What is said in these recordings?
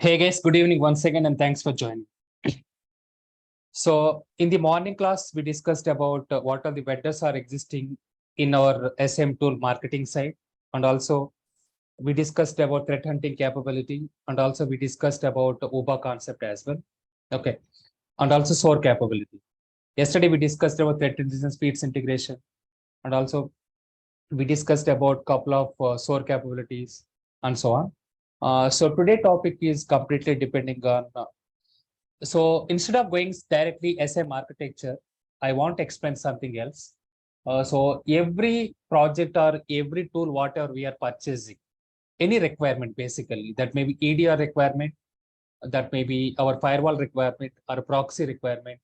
Hey guys, good evening once again and thanks for joining. So in the morning class, we discussed about what are the vendors are existing in our SM tool marketing side. And also we discussed about threat hunting capability. And also we discussed about OBA concept as well. Okay. And also SOAR capability. Yesterday we discussed about threat intelligence speeds integration. And also we discussed about couple of SOAR capabilities and so on. So today topic is completely depending on so instead of going directly SM architecture, I want to explain something else. So every project or every tool, whatever we are purchasing, any requirement basically, that may be EDR requirement, that may be our firewall requirement, or proxy requirement,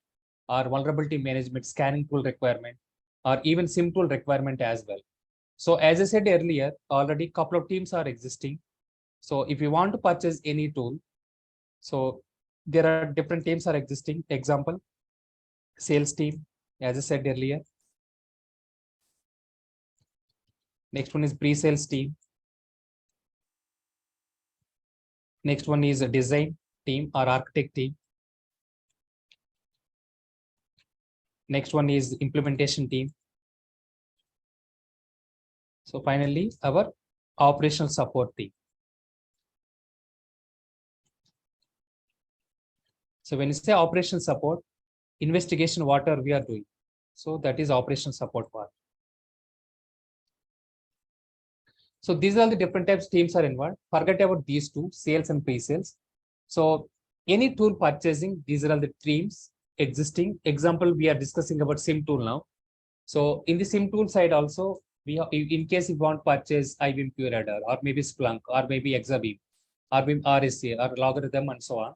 or vulnerability management scanning tool requirement, or even SIEM tool requirement as well. So as I said earlier, already couple of teams are existing. So if you want to purchase any tool, so there are different teams are existing. Example, sales team, as I said earlier. Next one is pre-sales team. Next one is a design team or architect team. Next one is implementation team. So finally, our operational support team. So when you say operational support, investigation, what are we are doing? So that is operational support part. So these are the different types teams are involved. Forget about these two, sales and pre-sales. So any tool purchasing, these are all the teams existing. Example, we are discussing about SIEM tool now. So in the SIEM tool side also, we have, in case you want to purchase IBM QRadar or maybe Splunk or maybe Exabeam or maybe RSA or logarithm and so on,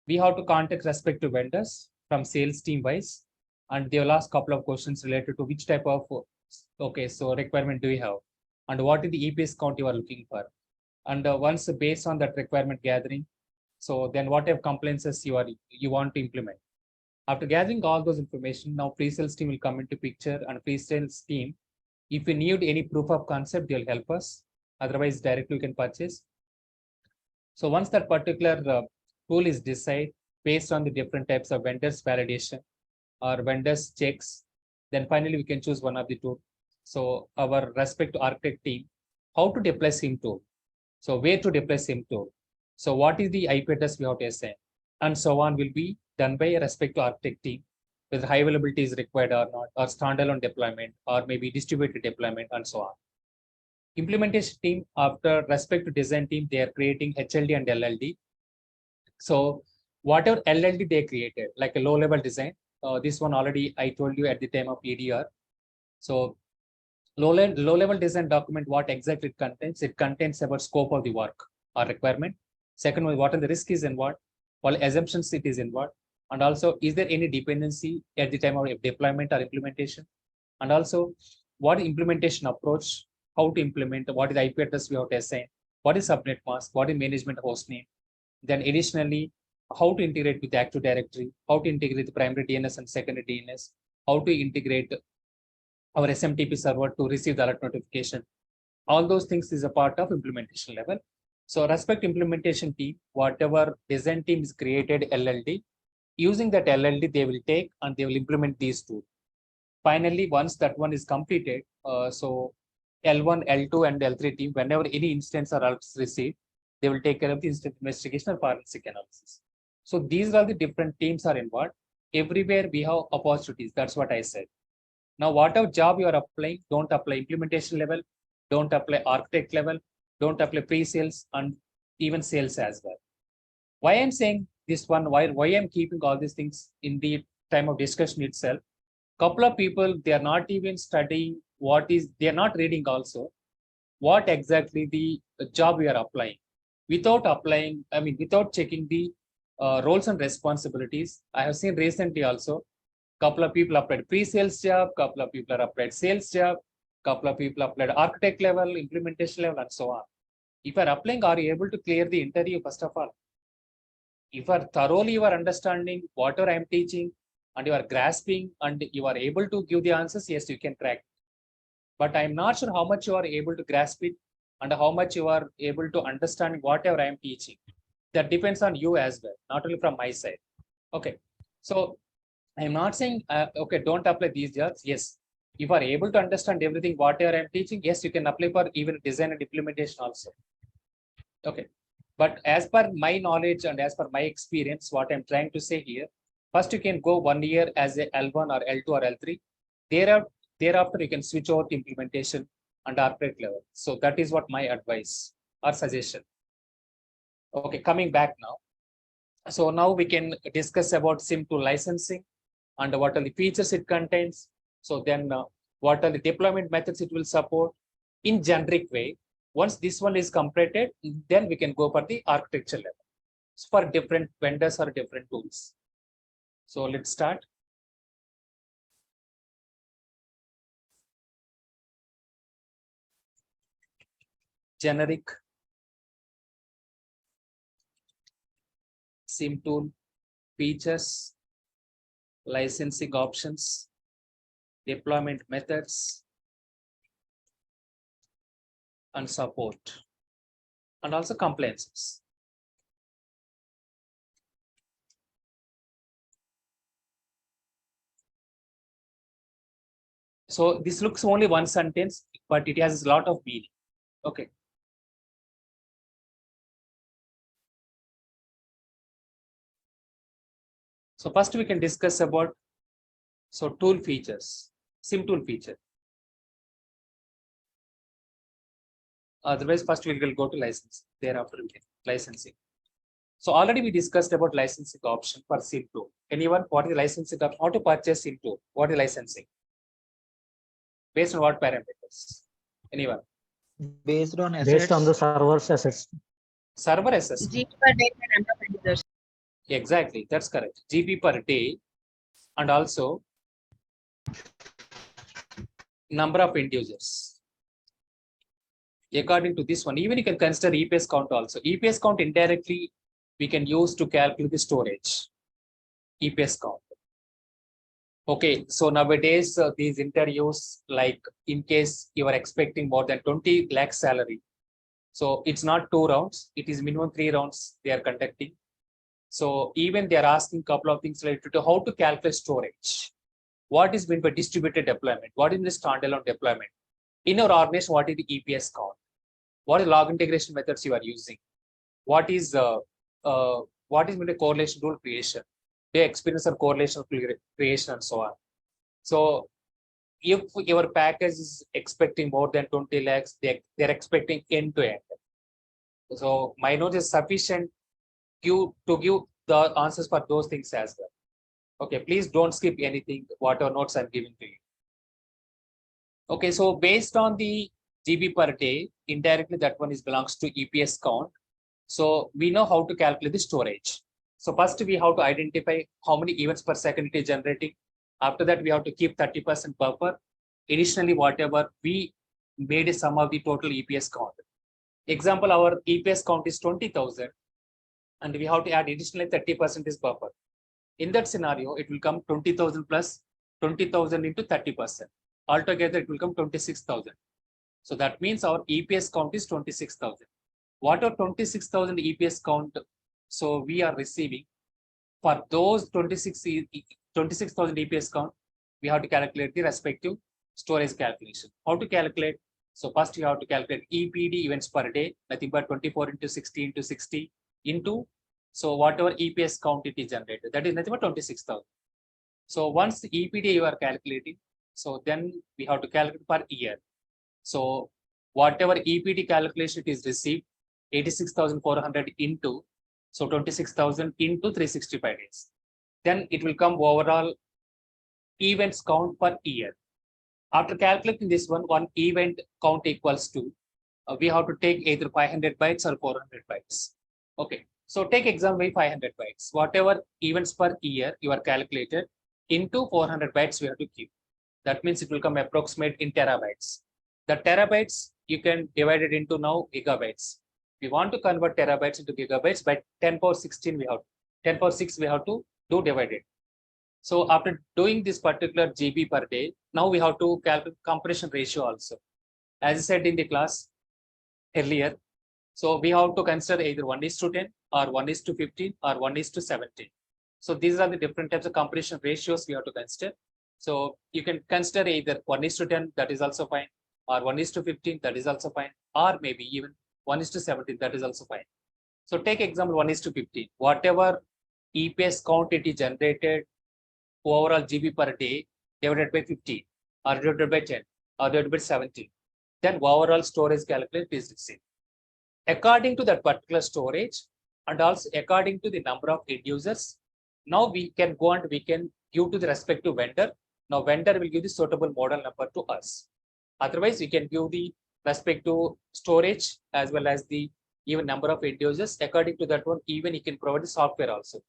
we have to contact respective vendors from sales team wise, and they will ask a couple of questions related to which type of so requirement do we have, and what is the EPS count you are looking for, and once based on that requirement gathering, so then what type of compliances you want to implement. After gathering all those information, now pre-sales team will come into picture, and pre-sales team, if you need any proof of concept, they'll help us. Otherwise, directly you can purchase. So once that particular tool is decided based on the different types of vendors validation or vendors checks, then finally we can choose one of the two. So our respect to architect team, how to deploy SIEM tool. So where to deploy SIEM tool. So what is the IP address we have to assign, and so on will be done by a respect to architect team, whether high availability is required or not, or standalone deployment, or maybe distributed deployment, and so on. Implementation team, after respect to design team, they are creating HLD and LLD. So whatever LLD they created, like a low-level design, this one already I told you at the time of EDR. So low-level design document, what exactly it contains? It contains about scope of the work or requirement. Second one, what are the risk is involved, what assumptions it is involved, and also is there any dependency at the time of deployment or implementation, and also what implementation approach, how to implement, what is the IP address we have to assign, what is subnet mask, what is management host name. Then additionally, how to integrate with Active Directory, how to integrate the primary DNS and secondary DNS, how to integrate our SMTP server to receive the alert notification. All those things is a part of implementation level. So respect implementation team, whatever design team is created LLD, using that LLD, they will take and they will implement these two. Finally, once that one is completed, so L1, L2, and L3 team, whenever any instance or alerts received, they will take care of the instant investigation or forensic analysis. So these are the different teams are involved. Everywhere we have opportunities. That's what I said. Now, whatever job you are applying, don't apply implementation level, don't apply architect level, don't apply pre-sales and even sales as well. Why I'm saying this one, why I'm keeping all these things in the time of discussion itself. Couple of people, they are not even studying what is, they are not reading also what exactly the job we are applying. Without applying, I mean, without checking the roles and responsibilities. I have seen recently also, couple of people applied pre-sales job, couple of people are applied sales job, couple of people applied architect level, implementation level, and so on. If you are applying, are you able to clear the interview first of all? If you are thoroughly you are understanding whatever I am teaching and you are grasping and you are able to give the answers, yes, you can crack. But I'm not sure how much you are able to grasp it and how much you are able to understand whatever I am teaching. that depends on you as well, not only from my side. Okay, so I'm not saying okay, don't apply these jobs. Yes, if you are able to understand everything whatever I'm teaching, yes, you can apply for even design and implementation also. Okay, but as per my knowledge and as per my experience, what I'm trying to say here, first you can go 1 year as a L1 or L2 or L3. Thereafter, you can switch over to implementation and architect level. So that is what my advice or suggestion. Okay, coming back now. So now we can discuss about SIEM tool licensing and what are the features it contains. So then what are the deployment methods it will support in generic way. Once this one is completed, then we can go for the architecture level for different vendors or different tools. So let's start. Generic SIEM tool features, licensing options, deployment methods, and support, and also compliances. So this looks only one sentence, but it has a lot of meaning. Okay. So first we can discuss about tool features, SIEM tool feature. Otherwise, first we will go to license. Thereafter, we can licensing. So already we discussed about licensing option for SIEM tool. Anyone? What is the licensing option? How to purchase SIEM tool? What is licensing? Based on what parameters? Anyone? Based on assets. Based on the server's assets. Server assets. GP per day and number of end users. Exactly, that's correct. GP per day and also number of end users. According to this one, even you can consider EPS count also. EPS count indirectly we can use to calculate the storage. EPS count. Okay, so nowadays these interviews, like in case you are expecting more than 20 lakh salary, so it's not 2 rounds, it is minimum 3 rounds they are conducting. So even they are asking a couple of things related to how to calculate storage. What is meant by distributed deployment? What is the standalone deployment? In your organization, what is the EPS count? What is log integration methods you are using? What is meant by correlation rule creation? They experience a correlation creation and so on. So if your package is expecting more than 20 lakhs, they're expecting end to end. So my note is sufficient to give the answers for those things as well. Okay, please don't skip anything, whatever notes I'm giving to you. Okay, so based on the GB per day, indirectly that one belongs to EPS count. So we know how to calculate the storage. So first we have to identify how many events per second it is generating. After that, we have to keep 30% buffer. Additionally, whatever we made a sum of the total EPS count. Example, our EPS count is 20,000 and we have to add additionally 30% is buffer. In that scenario, it will come 20,000 plus 20,000 into 30%. Altogether, it will come 26,000. So that means our EPS count is 26,000. What are 26,000 EPS count? So we are receiving for those 26,000 EPS count, we have to calculate the respective storage calculation. How to calculate? So first you have to calculate EPD events per day, nothing but 24 into 60 into 60 into, so whatever EPS count it is generated, that is nothing but 26,000. So once the EPD you are calculating, so then we have to calculate per year. So whatever EPD calculation is received, 86,400 into, so 26,000 into 365 days. Then it will come overall events count per year. After calculating this one event count equals to, we have to take either 500 bytes or 400 bytes. Okay, so take example 500 bytes. Whatever events per year you are calculated into 400 bytes we have to keep. That means it will come approximate in terabytes. The terabytes you can divide it into now gigabytes. We want to convert terabytes into gigabytes by 10 power 16 we have 10 power 6 we have to do divided. So after doing this particular GB per day, now we have to calculate compression ratio also. As I said in the class earlier, so we have to consider either 1:10 or 1:15 or 1:17. So these are the different types of completion ratios we have to consider. So you can consider either 1:10, that is also fine, or 1:15, that is also fine, or maybe even 1:17, that is also fine. So take example 1:15. Whatever EPS count it is generated overall GB per day divided by 15 or divided by 10 or divided by 17, then overall storage calculation is received. According to that particular storage and also according to the number of end users, now we can go and we can give to the respective vendor. Now vendor will give the suitable model number to us. Otherwise, we can give the respective storage as well as the even number of end users. According to that one, even you can provide the software also.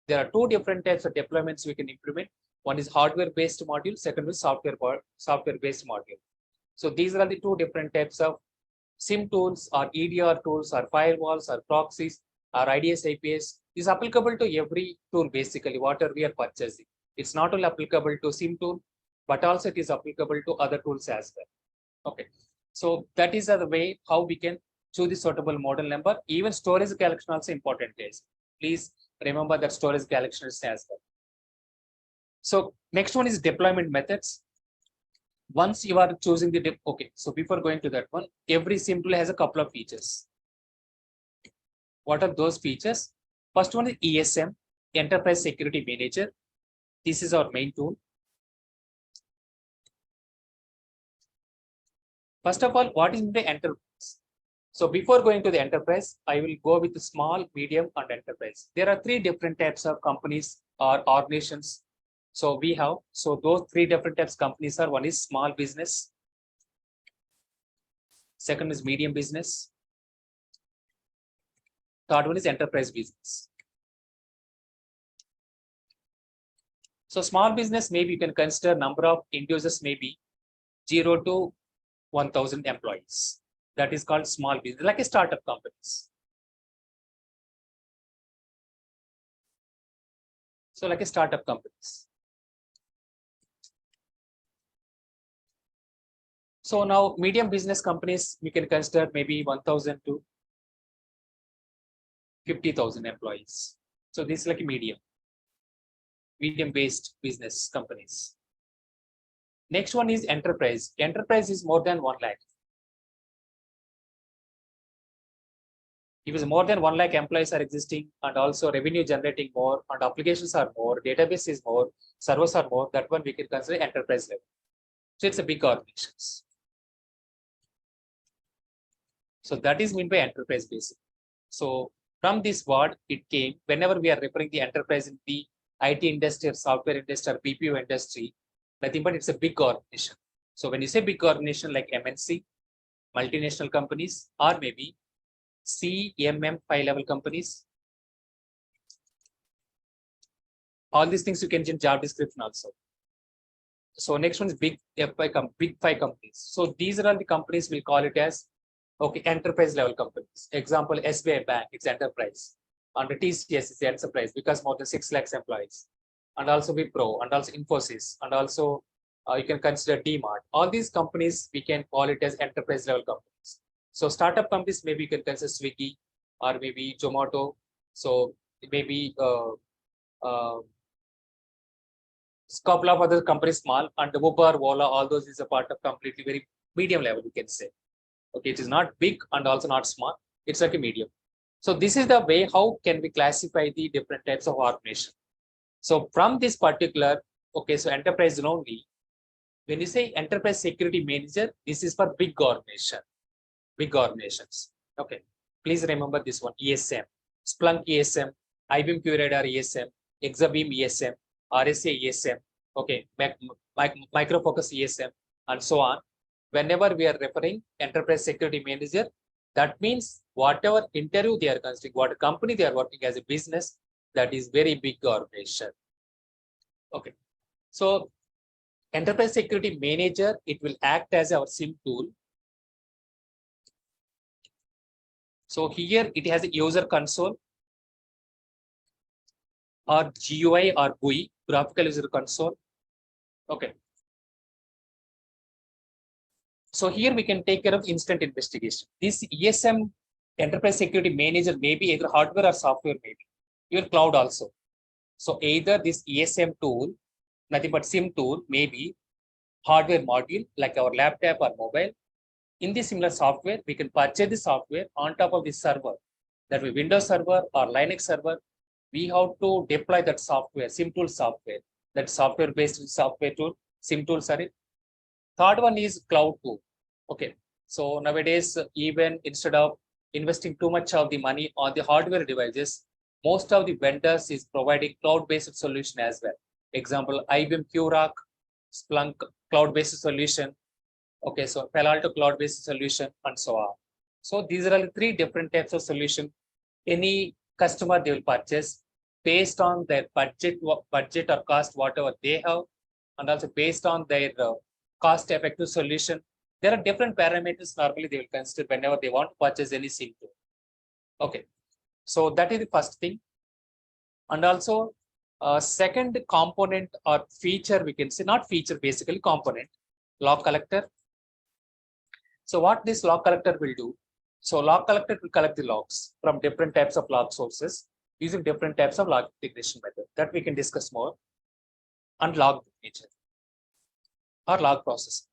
There are two different types of deployments we can implement. One is hardware-based module, second is software-based module. So these are the two different types of SIEM tools or EDR tools or firewalls or proxies or IDS IPS is applicable to every tool basically, whatever we are purchasing. It's not only applicable to SIEM tool, but also it is applicable to other tools as well. Okay, so that is the way how we can choose the suitable model number. Even storage collection also important is. Please remember that storage collection is as well. So next one is deployment methods. Once you are choosing the okay, so before going to that one, every SIEM tool has a couple of features. What are those features? First one is ESM, Enterprise Security Manager. This is our main tool. First of all, what is the enterprise? So before going to the enterprise, I will go with the small, medium, and enterprise. There are three different types of companies or organizations. So we have, so those three different types of companies are, one is small business, second is medium business, third one is enterprise business. So small business, maybe you can consider number of end users, maybe 0 to 1,000 employees. That is called small business, like a startup companies. So like a startup companies. So now medium business companies, we can consider maybe 1,000 to 50,000 employees. So this is like a medium-based business companies. Next one is enterprise. Enterprise is more than 1 lakh. If more than 1 lakh employees are existing and also revenue generating more and applications are more, database is more, servers are more, that one we can consider enterprise level. So it's a big organizations. So that is meant by enterprise basic. So from this word, it came whenever we are referring the enterprise in the IT industry or software industry or BPO industry, nothing but it's a big organization. So when you say big organization like MNC, multinational companies, or maybe CMM 5-level companies, all these things you can in job description also. So next one is big five companies. So these are all the companies we'll call it as okay, enterprise level companies. Example, SBI Bank, it's enterprise. And TCS is enterprise because more than 6 lakhs employees. And also Wipro, and also Infosys, and also you can consider DMart. All these companies, we can call it as enterprise level companies. So startup companies, maybe you can consider Swiggy or maybe Zomato. So maybe a couple of other companies small, and Uber, Ola, all those is a part of completely very medium level, you can say. Okay, it is not big and also not small. It's like a medium. So this is the way how can we classify the different types of organization. So from this particular, okay, so enterprise only, when you say enterprise security manager, this is for big organization, big organizations. Okay, please remember this one, ESM, Splunk ESM, IBM QRadar ESM, Exabeam ESM, RSA ESM, okay, Micro Focus ESM, and so on. Whenever we are referring enterprise security manager, that means whatever interview they are considering, what company they are working as a business, that is very big organization. Okay, so enterprise security manager, it will act as our SIEM tool. So here it has a user console or GUI or GUI, graphical user console. Okay. So here we can take care of instant investigation. This ESM enterprise security manager may be either hardware or software, maybe even cloud also. So either this ESM tool, nothing but SIEM tool, maybe hardware module like our laptop or mobile. In this similar software, we can purchase the software on top of this server. That will Windows server or Linux server. We have to deploy that software, SIEM tool software, that software based software tool, SIEM tool, sorry. Third one is cloud tool. Okay. So nowadays, even instead of investing too much of the money on the hardware devices, most of the vendors is providing cloud-based solution as well. Example, IBM QRock, Splunk cloud-based solution. Okay, so Palo Alto cloud-based solution and so on. So these are all three different types of solution. Any customer they will purchase based on their budget or cost, whatever they have, and also based on their cost-effective solution. There are different parameters normally they will consider whenever they want to purchase any SIEM tool. Okay, so that is the first thing. And also, second component or feature, we can say, not feature, basically component, log collector. So what this log collector will do? So log collector will collect the logs from different types of log sources using different types of log integration method that we can discuss more. And log nature or log process.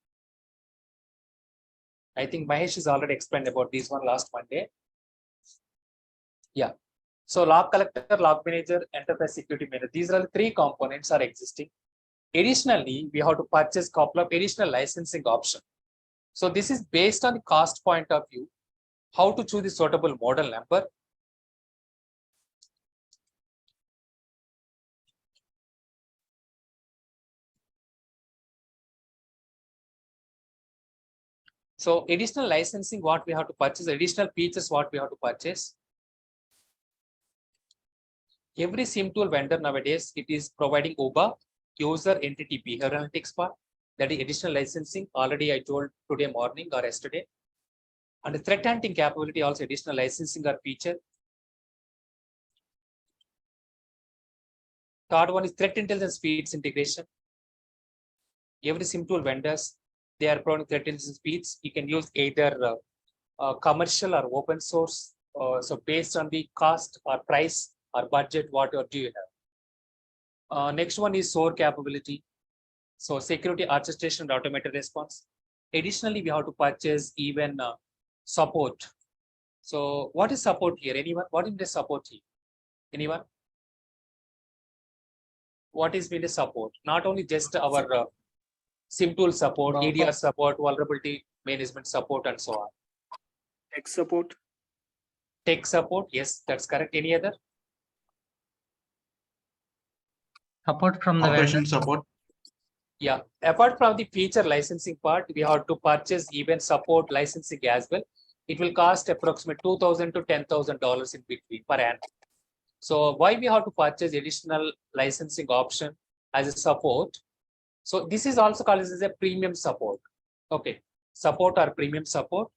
I think Mahesh has already explained about this one last Monday. Yeah. So log collector, log manager, enterprise security manager. These are the three components are existing. Additionally, we have to purchase couple of additional licensing option. So this is based on the cost point of view, how to choose the suitable model number. So additional licensing, what we have to purchase, additional features, what we have to purchase. Every SIEM tool vendor nowadays, it is providing OBA, user entity behavior analytics part. That is additional licensing. Already I told today morning or yesterday. And the threat hunting capability also additional licensing or feature. Third one is threat intelligence feeds integration. Every SIEM tool vendors, they are providing threat intelligence feeds. You can use either commercial or open source. So based on the cost or price or budget, whatever do you have. Next one is SOAR capability. So security orchestration and automated response. Additionally, we have to purchase even support. So what is support here? Anyone? What is the support here? Anyone? What is the support? Not only just our SIEM tool support, EDR support, vulnerability management support, and so on. Tech support. Tech support, yes, that's correct. Any other? Support from the Operation vendor. support. Yeah, apart from the feature licensing part, we have to purchase even support licensing as well. It will cost approximately $2,000 to $10,000 in between per annum. So why we have to purchase additional licensing option as a support? So this is also called as a premium support. Okay, support or premium support.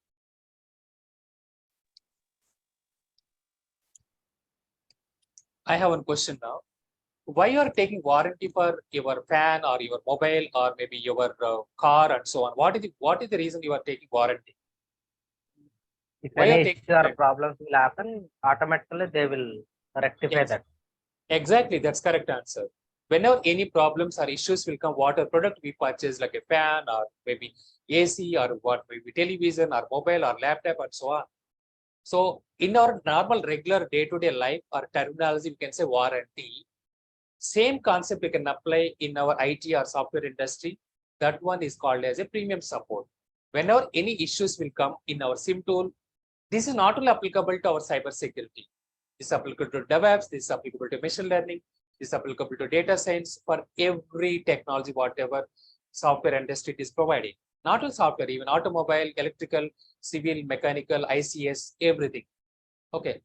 I have one question now. Why you are taking warranty for your fan or your mobile or maybe your car and so on? What is the reason you are taking warranty? If Why you are any taking issue or warranty? problems will happen, automatically they will rectify Yes. that. Exactly, that's correct answer. Whenever any problems or issues will come, what product we purchase, like a fan or maybe AC or what maybe television or mobile or laptop and so on. So in our normal regular day-to-day life or terminology, we can say warranty. Same concept we can apply in our IT or software industry. That one is called as a premium support. Whenever any issues will come in our SIEM tool, this is not only applicable to our cyber security. This is applicable to DevOps, this is applicable to machine learning, this is applicable to data science, for every technology, whatever software industry is providing. Not only software, even automobile, electrical, civil, mechanical, ICS, everything. Okay.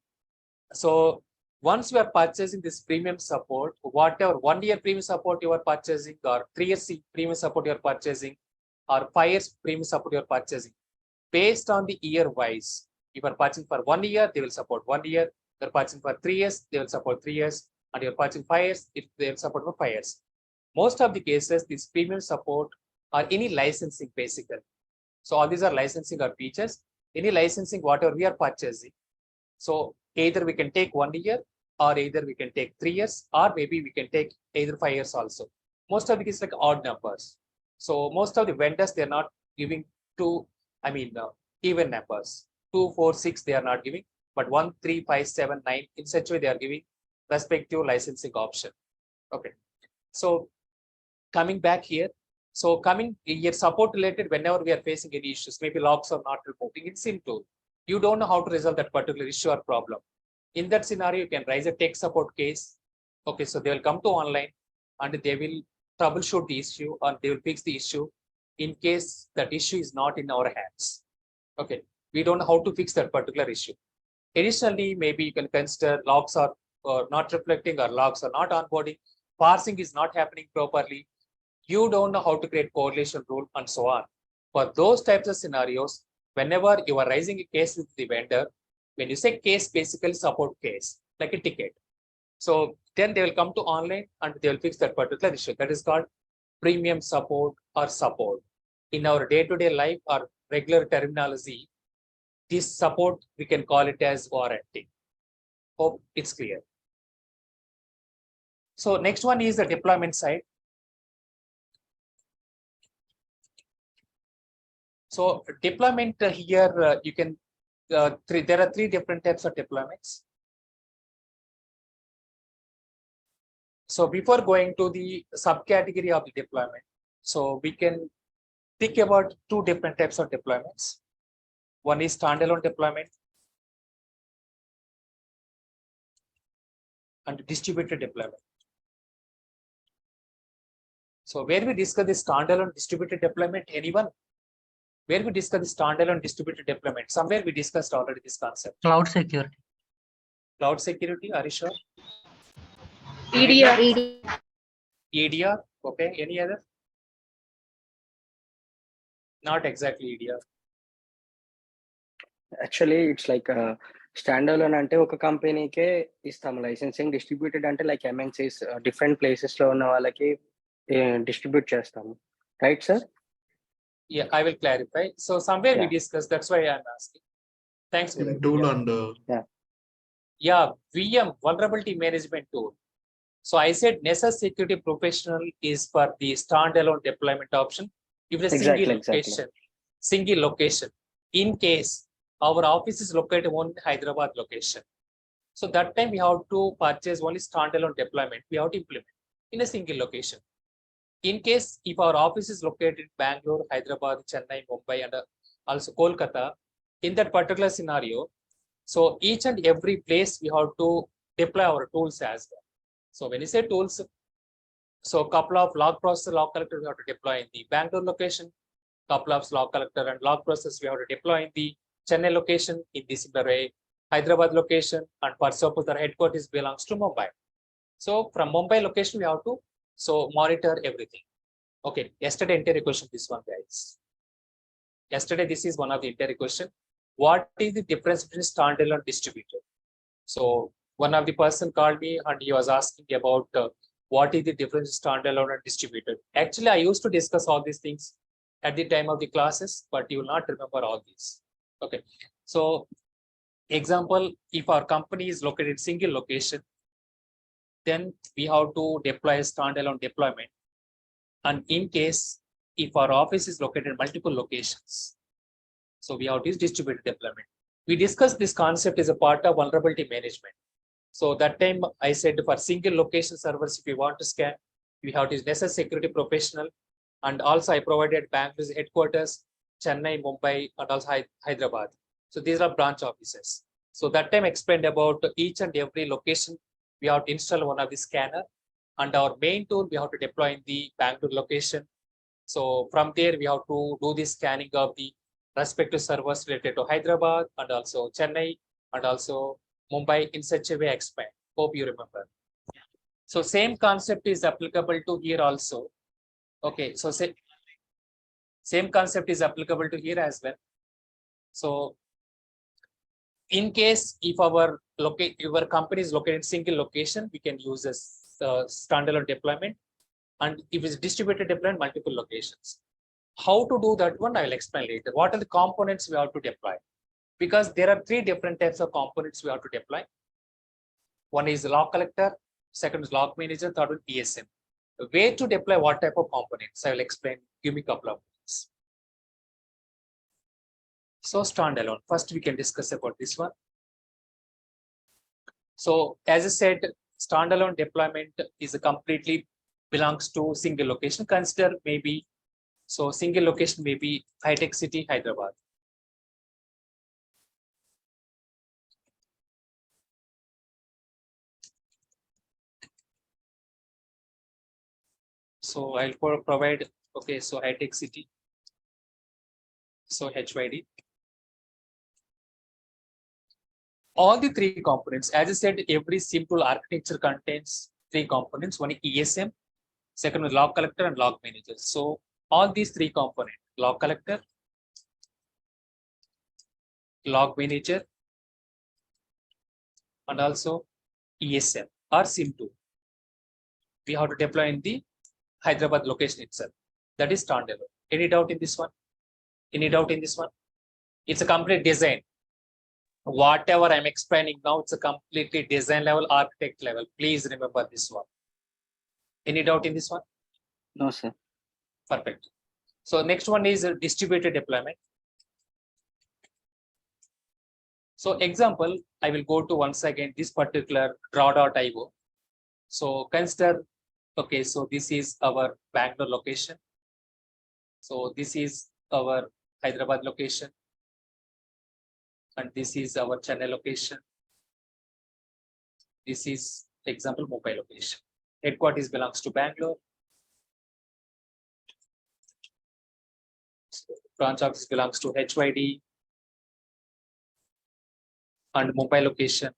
So once you are purchasing this premium support, whatever 1 year premium support you are purchasing, or 3 years premium support you are purchasing, or 5 years premium support you are purchasing, based on the year wise, if you are purchasing for 1 year, they will support 1 year. If you are purchasing for 3 years, they will support 3 years. And you are purchasing 5 years, they will support for 5 years. Most of the cases, this premium support or any licensing basically. So all these are licensing or features. Any licensing, whatever we are purchasing, So either we can take 1 year, or either we can take 3 years, or maybe we can take either 5 years also. Most of it is like odd numbers. So most of the vendors, they're not giving two, even numbers. 2, 4, 6, they are not giving, but 1, 3, 5, 7, 9, in such way they are giving respective licensing option. Okay. So coming back here, so coming here, support related, whenever we are facing any issues, maybe logs are not reporting, it's SIEM tool. You don't know how to resolve that particular issue or problem. In that scenario, you can raise a tech support case. Okay, so they will come to online and they will troubleshoot the issue, or they will fix the issue in case that issue is not in our hands. Okay, we don't know how to fix that particular issue. Additionally, maybe you can consider logs are not reflecting, or logs are not onboarding, parsing is not happening properly. You don't know how to create correlation rule and so on. For those types of scenarios, whenever you are raising a case with the vendor, when you say case, basically support case, like a ticket. So then they will come to online and they will fix that particular issue. That is called premium support or support. In our day-to-day life or regular terminology, this support, we can call it as warranty. Hope it's clear. So next one is the deployment side. So deployment here, you can, there are 3 different types of deployments. So before going to the subcategory of the deployment, so we can think about 2 different types of deployments. One is standalone deployment and distributed deployment. So where we discuss the standalone distributed deployment, anyone? Where we discuss the standalone distributed deployment? Somewhere we discussed already this concept. Cloud security. Cloud security, are you sure? EDR. EDR, okay. Any other? Not exactly EDR. Actually, it's like standalone అంటే ఒక కంపెనీకే ఇస్తాం licensing, distributed అంటే like MNCs different places లో ఉన్న వాళ్ళకి distribute చేస్తాము, right sir? Yeah, I will clarify. So somewhere we Yeah. discussed, that's why I'm asking. Thanks. Vinay. tool Yeah. and Yeah, VM, vulnerability management tool. So I said Nessus Security Professional is for the standalone deployment option. If a Exactly. single location, in case our office is located on Hyderabad location. So that time we have to purchase only standalone deployment. We have to implement in a single location. In case if our office is located in Bangalore, Hyderabad, Chennai, Mumbai, and also Kolkata, in that particular scenario, so each and every place we have to deploy our tools as well. So when you say tools, so couple of log processor, log collector we have to deploy in the Bangalore location, couple of log collector and log process we have to deploy in the Chennai location, in this similar way, Hyderabad location, and for suppose our headquarters belongs to Mumbai. So from Mumbai location we have to monitor everything. Okay, yesterday entire question this one, guys. Yesterday this is one of the entire question. What is the difference between standalone and distributed? So one of the person called me and he was asking about what is the difference between standalone and distributed. Actually, I used to discuss all these things at the time of the classes, but you will not remember all these. Okay, so example, if our company is located in single location, then we have to deploy a standalone deployment. And in case if our office is located in multiple locations, so we have to use distributed deployment. We discussed this concept as a part of vulnerability management. So that time I said for single location servers, if you want to scan, we have to use Nessus Security Professional. And also I provided Bangalore's headquarters, Chennai, Mumbai, and also Hyderabad. So these are branch offices. So that time I explained about each and every location, we have to install one of the scanner. And our main tool, we have to deploy in the Bangalore location. So from there, we have to do the scanning of the respective servers related to Hyderabad and also Chennai and also Mumbai in such a way expand. Hope you remember. So same concept is applicable to here also. Okay, so same concept is applicable to here as well. So in case if our company is located in single location, we can use a standalone deployment. And if it's distributed deployment, multiple locations. How to do that one, I will explain later. What are the components we have to deploy? Because there are three different types of components we have to deploy. One is log collector, second is log manager, third one ESM. Where to deploy what type of components? I will explain. Give me a couple of minutes. So standalone. First, we can discuss about this one. So as I said, standalone deployment is a completely belongs to single location. Consider maybe, so single location may be high-tech city, Hyderabad. So I'll provide, okay, so high-tech city. So HYD. All the three components, as I said, every simple architecture contains three components. One is ESM, second is log collector and log manager. So all these three components, log collector, log manager, and also ESM or SIEM2. We have to deploy in the Hyderabad location itself. That is standalone. Any doubt in this one? Any doubt in this one? It's a complete design. Whatever I'm explaining now, it's a completely design level, architect level. Please remember this one. Any doubt in this one? No, sir. Perfect. So next one is a distributed deployment. So example, I will go to once again this particular draw.io. So consider, okay, so this is our Bangalore location. So this is our Hyderabad location. And this is our Chennai location. This is example Mumbai location. Headquarters belongs to Bangalore. So branch office belongs to HYD and Mumbai location.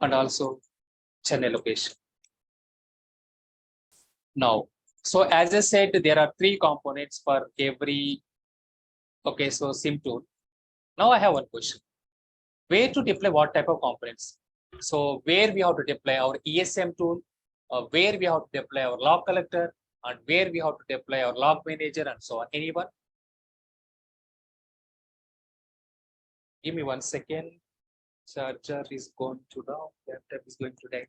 And also Chennai location. Now, so as I said, there are three components for every, okay, so SIEM tool. Now I have one question. Where to deploy what type of components? So where we have to deploy our ESM tool, where we have to deploy our log collector, and where we have to deploy our log manager and so on. Anyone? Give me 1 second. Charger is going to down, laptop is going to die.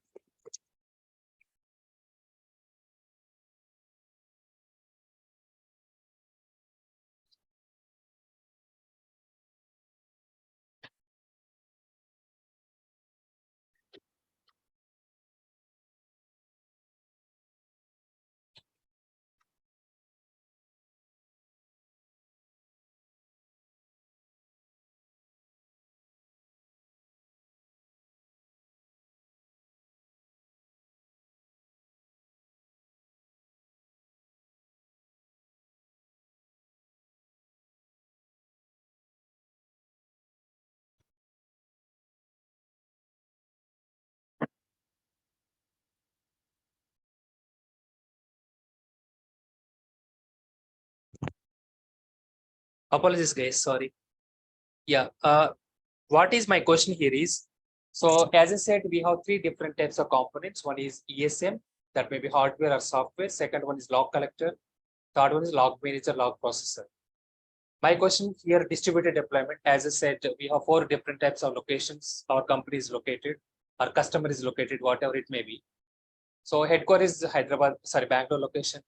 Apologies, guys. Sorry. Yeah. What is my question here is, so as I said, we have three different types of components. One is ESM, that may be hardware or software. Second one is log collector. Third one is log manager, log processor. My question here, distributed deployment. As I said, we have four different types of locations. Our company is located, our customer is located, whatever it may be. So headquarters is Hyderabad, sorry, Bangalore location,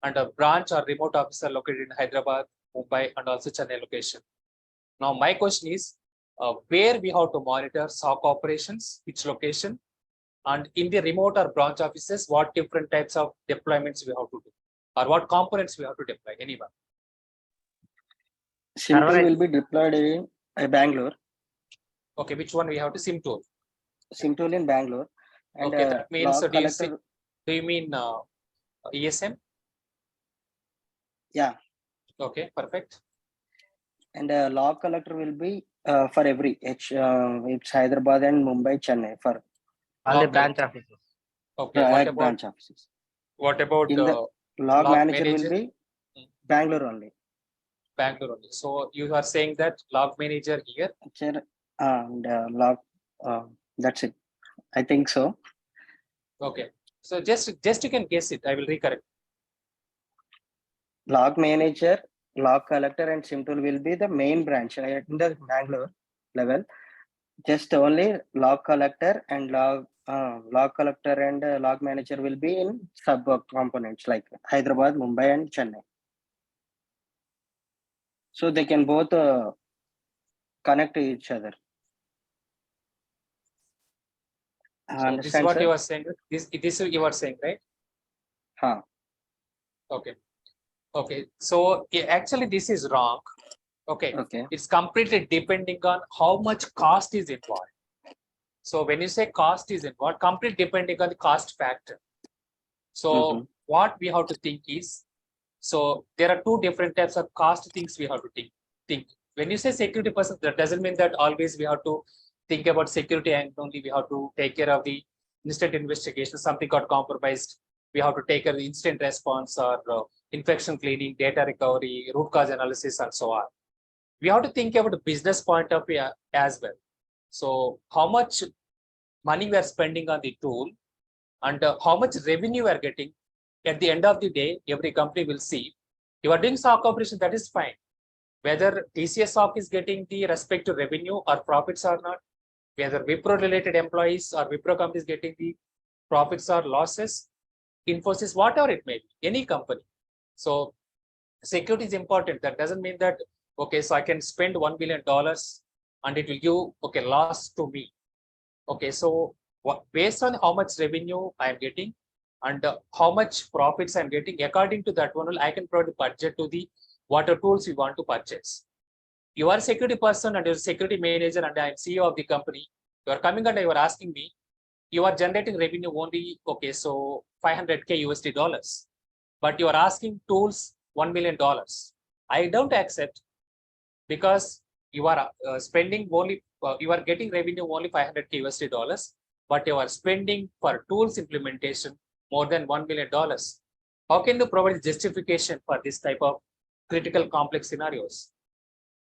and a branch or remote office are located in Hyderabad, Mumbai, and also Chennai location. Now, my question is, where we have to monitor SOC operations, which location, and in the remote or branch offices, what different types of deployments we have to do, or what components we have to deploy, anyone? SIEM tool Server will be deployed in Bangalore. Okay, which one we have to SIEM tool? SIEM tool in Bangalore. And Okay, that means, log collector. do you mean ESM? Yeah. Okay, perfect. And log collector will be for every it's Hyderabad and Mumbai, Chennai for all the Log branch collector. offices. Okay, what about branch offices. what about In the log log manager manager? will be Bangalore only. Bangalore only. So you are saying that log manager here? And log, that's it. I think so. Okay. So just you can guess it. I will recorrect. Log manager, log collector, and SIEM tool will be the main branch in the Bangalore level. Just only log collector and log collector and log manager will be in sub components like Hyderabad, Mumbai, and Chennai. So they can both connect to each other. So this is Understand, what sir? you are saying. This is you are saying, right? Huh. Okay. Okay. So actually, this is wrong. Okay. Okay. It's completely depending on how much cost is involved. So when you say cost is involved, completely depending on the cost factor. So what we have to think is, so there are two different types of cost things we have to think. When you say security person, that doesn't mean that always we have to think about security and only we have to take care of the instant investigation. Something got compromised, we have to take care of the instant response or infection cleaning, data recovery, root cause analysis, and so on. We have to think about the business point of view as well. So how much money we are spending on the tool and how much revenue we are getting. At the end of the day, every company will see you are doing SOC operation, that is fine. Whether TCS SOC is getting the respective revenue or profits or not, whether Wipro related employees or Wipro companies getting the profits or losses, Infosys, whatever it may be, any company. So security is important. That doesn't mean that, okay, so I can spend $1 billion and it will give, okay, loss to me. Okay, so based on how much revenue I am getting and how much profits I'm getting, according to that one, I can provide budget to the water tools you want to purchase. You are a security person and you're a security manager and I'm CEO of the company. You are coming and you are asking me, you are generating revenue only, okay, so 500K USD dollars, but you are asking tools $1 million. I don't accept, because you are spending only, you are getting revenue only 500K USD dollars, but you are spending for tools implementation more than $1 million. How can you provide justification for this type of critical complex scenarios?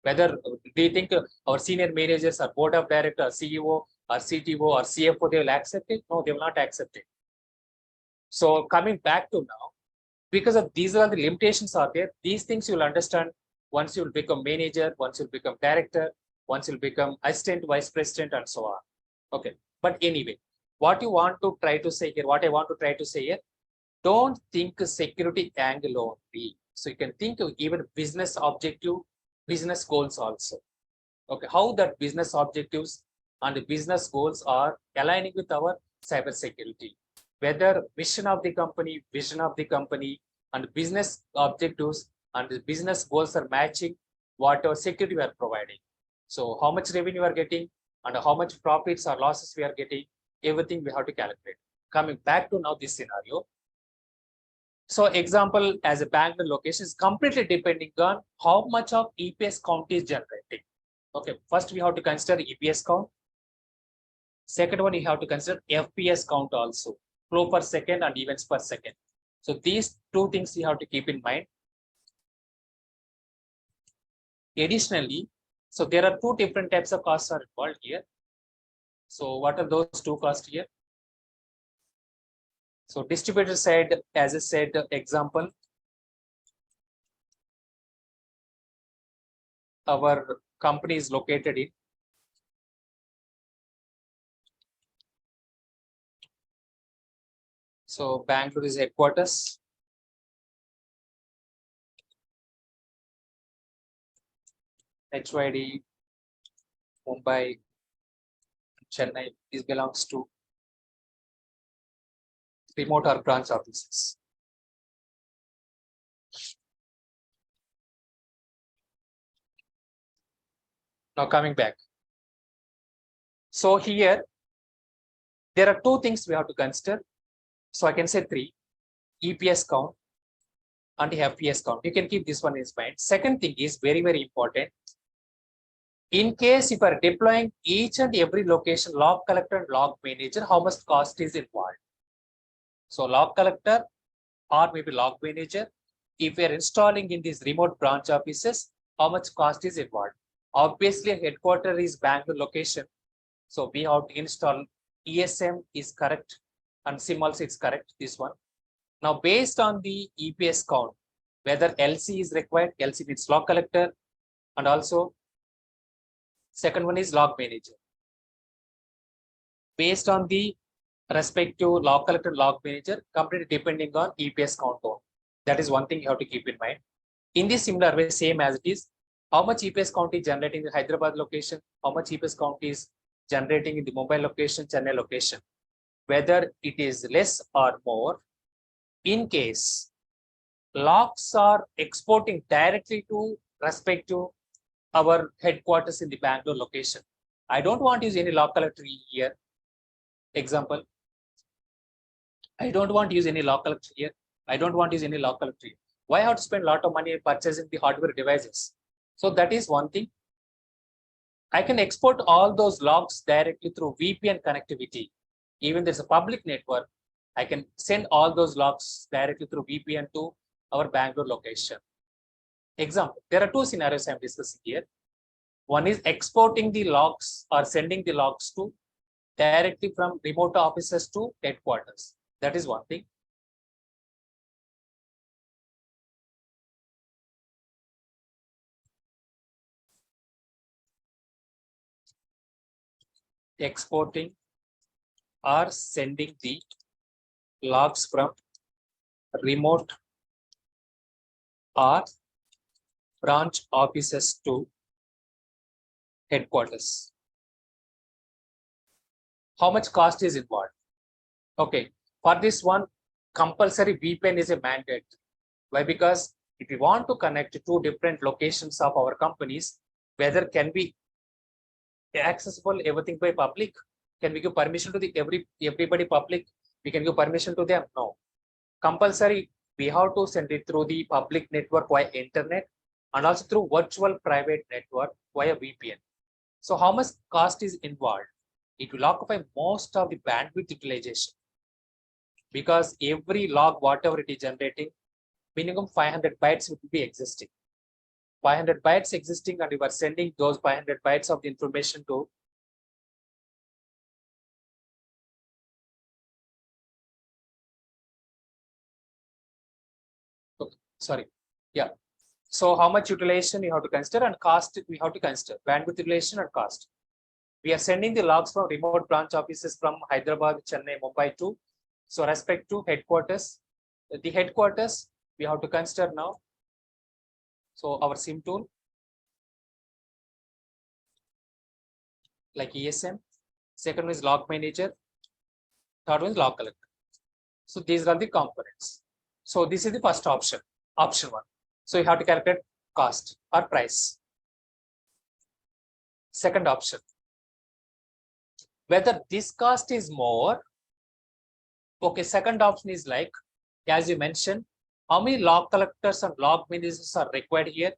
Whether do you think our senior managers or board of directors, CEO or CTO or CFO, they will accept it? No, they will not accept it. So coming back to now, because of these are the limitations are there, these things you will understand once you will become manager, once you will become director, once you will become assistant vice president, and so on. Okay, but anyway, what you want to try to say here, what I want to try to say here, don't think security angle only. So you can think of even business objective, business goals also. Okay, how that business objectives and the business goals are aligning with our cyber security. Whether vision of the company, and business objectives and the business goals are matching whatever security we are providing. So how much revenue we are getting and how much profits or losses we are getting, everything we have to calculate. Coming back to now this scenario. So example, as a Bangalore location is completely depending on how much of EPS count is generating. Okay, first we have to consider EPS count. Second one, you have to consider FPS count also, flow per second and events per second. So these two things you have to keep in mind. Additionally, so there are two different types of costs are involved here. So what are those two costs here? So distributor side, as I said, example, our company is located in so Bangalore is headquarters. HYD, Mumbai, Chennai, this belongs to remote or branch offices. Now coming back. So here, there are two things we have to consider. So I can say three, EPS count and FPS count. You can keep this one in mind. Second thing is very, very important. In case if you are deploying each and every location, log collector and log manager, how much cost is involved? So log collector or maybe log manager, if we are installing in these remote branch offices, how much cost is involved? Obviously, headquarter is Bangalore location. So we have to install ESM is correct. and SIM also it's correct, this one. Now, based on the EPS count, whether LC is required, LC means log collector, and also second one is log manager. Based on the respective log collector, log manager, completely depending on EPS count. That is one thing you have to keep in mind. In this similar way, same as it is, how much EPS count is generating in the Hyderabad location, how much EPS count is generating in the Mumbai location, Chennai location, whether it is less or more. In case logs are exporting directly to respect to our headquarters in the Bangalore location, I don't want to use any log collector here. Example, I don't want to use any log collector here. I don't want to use any log collector here. Why I have to spend a lot of money purchasing the hardware devices? So that is one thing. I can export all those logs directly through VPN connectivity. Even there's a public network, I can send all those logs directly through VPN to our Bangalore location. Example, there are two scenarios I'm discussing here. One is exporting the logs or sending the logs to directly from remote offices to headquarters. That is one thing. Exporting or sending the logs from remote or branch offices to headquarters. How much cost is involved? Okay, for this one, compulsory VPN is a mandate. Why? Because if you want to connect to two different locations of our companies, whether can be accessible everything by public, can we give permission to the everybody public? We can give permission to them? No. Compulsory, we have to send it through the public network via internet and also through virtual private network via VPN. So how much cost is involved? It will occupy most of the bandwidth utilization, because every log, whatever it is generating, minimum 500 bytes would be existing. 500 bytes existing, and you are sending those 500 bytes of the information to sorry, yeah. So how much utilization you have to consider, and cost we have to consider, bandwidth utilization and cost. We are sending the logs from remote branch offices from Hyderabad, Chennai, Mumbai to, so respect to headquarters. The headquarters we have to consider now. So our SIM tool, like ESM, second one is log manager, third one is log collector. So these are the components. So this is the first option, option one. So you have to calculate cost or price. Second option, whether this cost is more. Okay, second option is like, as you mentioned, how many log collectors and log managers are required here?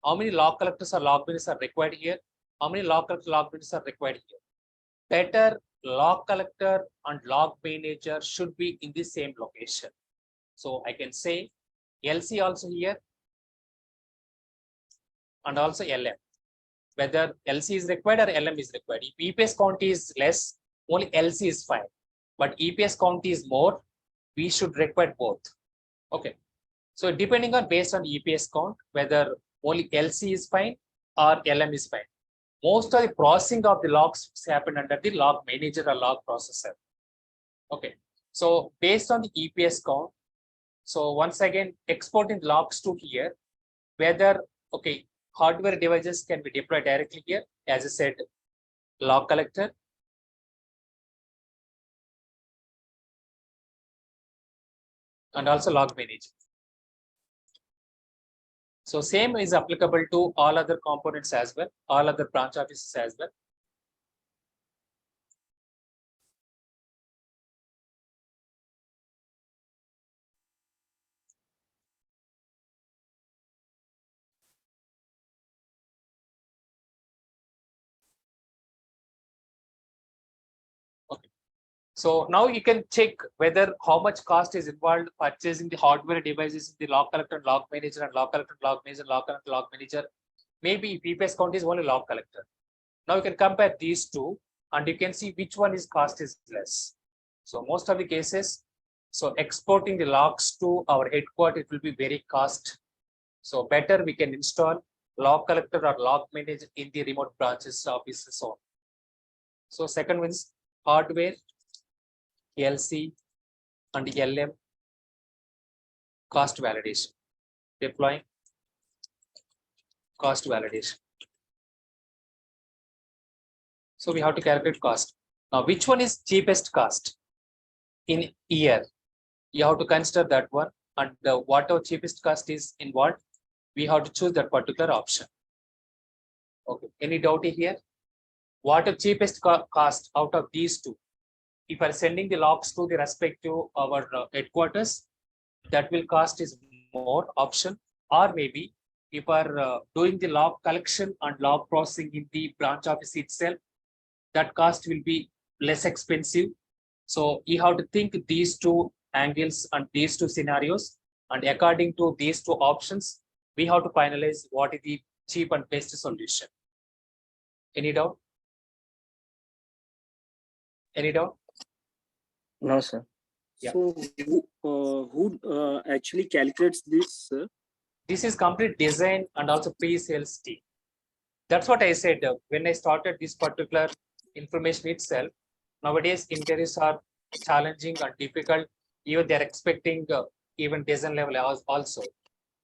How many log collectors or log managers are required here? How many log collectors, log managers are required here? Better log collector and log manager should be in the same location. So I can say LC also here and also LM. Whether LC is required or LM is required. If EPS count is less, only LC is fine. But EPS count is more, we should require both. Okay. So depending on based on EPS count, whether only LC is fine or LM is fine. Most of the processing of the logs happen under the log manager or log processor. Okay. So based on the EPS count, so once again, exporting logs to here, whether, okay, hardware devices can be deployed directly here. As I said, log collector, and also log manager. So same is applicable to all other components as well, all other branch offices as well. Okay. So now you can check whether how much cost is involved purchasing the hardware devices, the log collector and log manager, and log collector, log manager, log collector, log manager. Maybe EPS count is only log collector. Now you can compare these two and you can see which one is cost is less. So most of the cases, so exporting the logs to our headquarters, it will be very cost. So better we can install log collector or log manager in the remote branches offices. So second one is hardware, LC and LM cost validation. Deploying cost validation. So we have to calculate cost. Now, which one is cheapest cost in year? You have to consider that one, and what our cheapest cost is in what, we have to choose that particular option. Okay, any doubt here? What the cheapest cost out of these two? If we are sending the logs to the respective our headquarters, that will cost is more option, or maybe if we are doing the log collection and log processing in the branch office itself, that cost will be less expensive. So you have to think these two angles and these two scenarios, and according to these two options, we have to finalize what is the cheap and best solution. Any doubt? Any doubt? No, sir. Yeah. So who actually calculates this, sir? This is complete design and also pre-sales team. That's what I said when I started this particular information itself. Nowadays, interviews are challenging and difficult. Even they're expecting even design level also.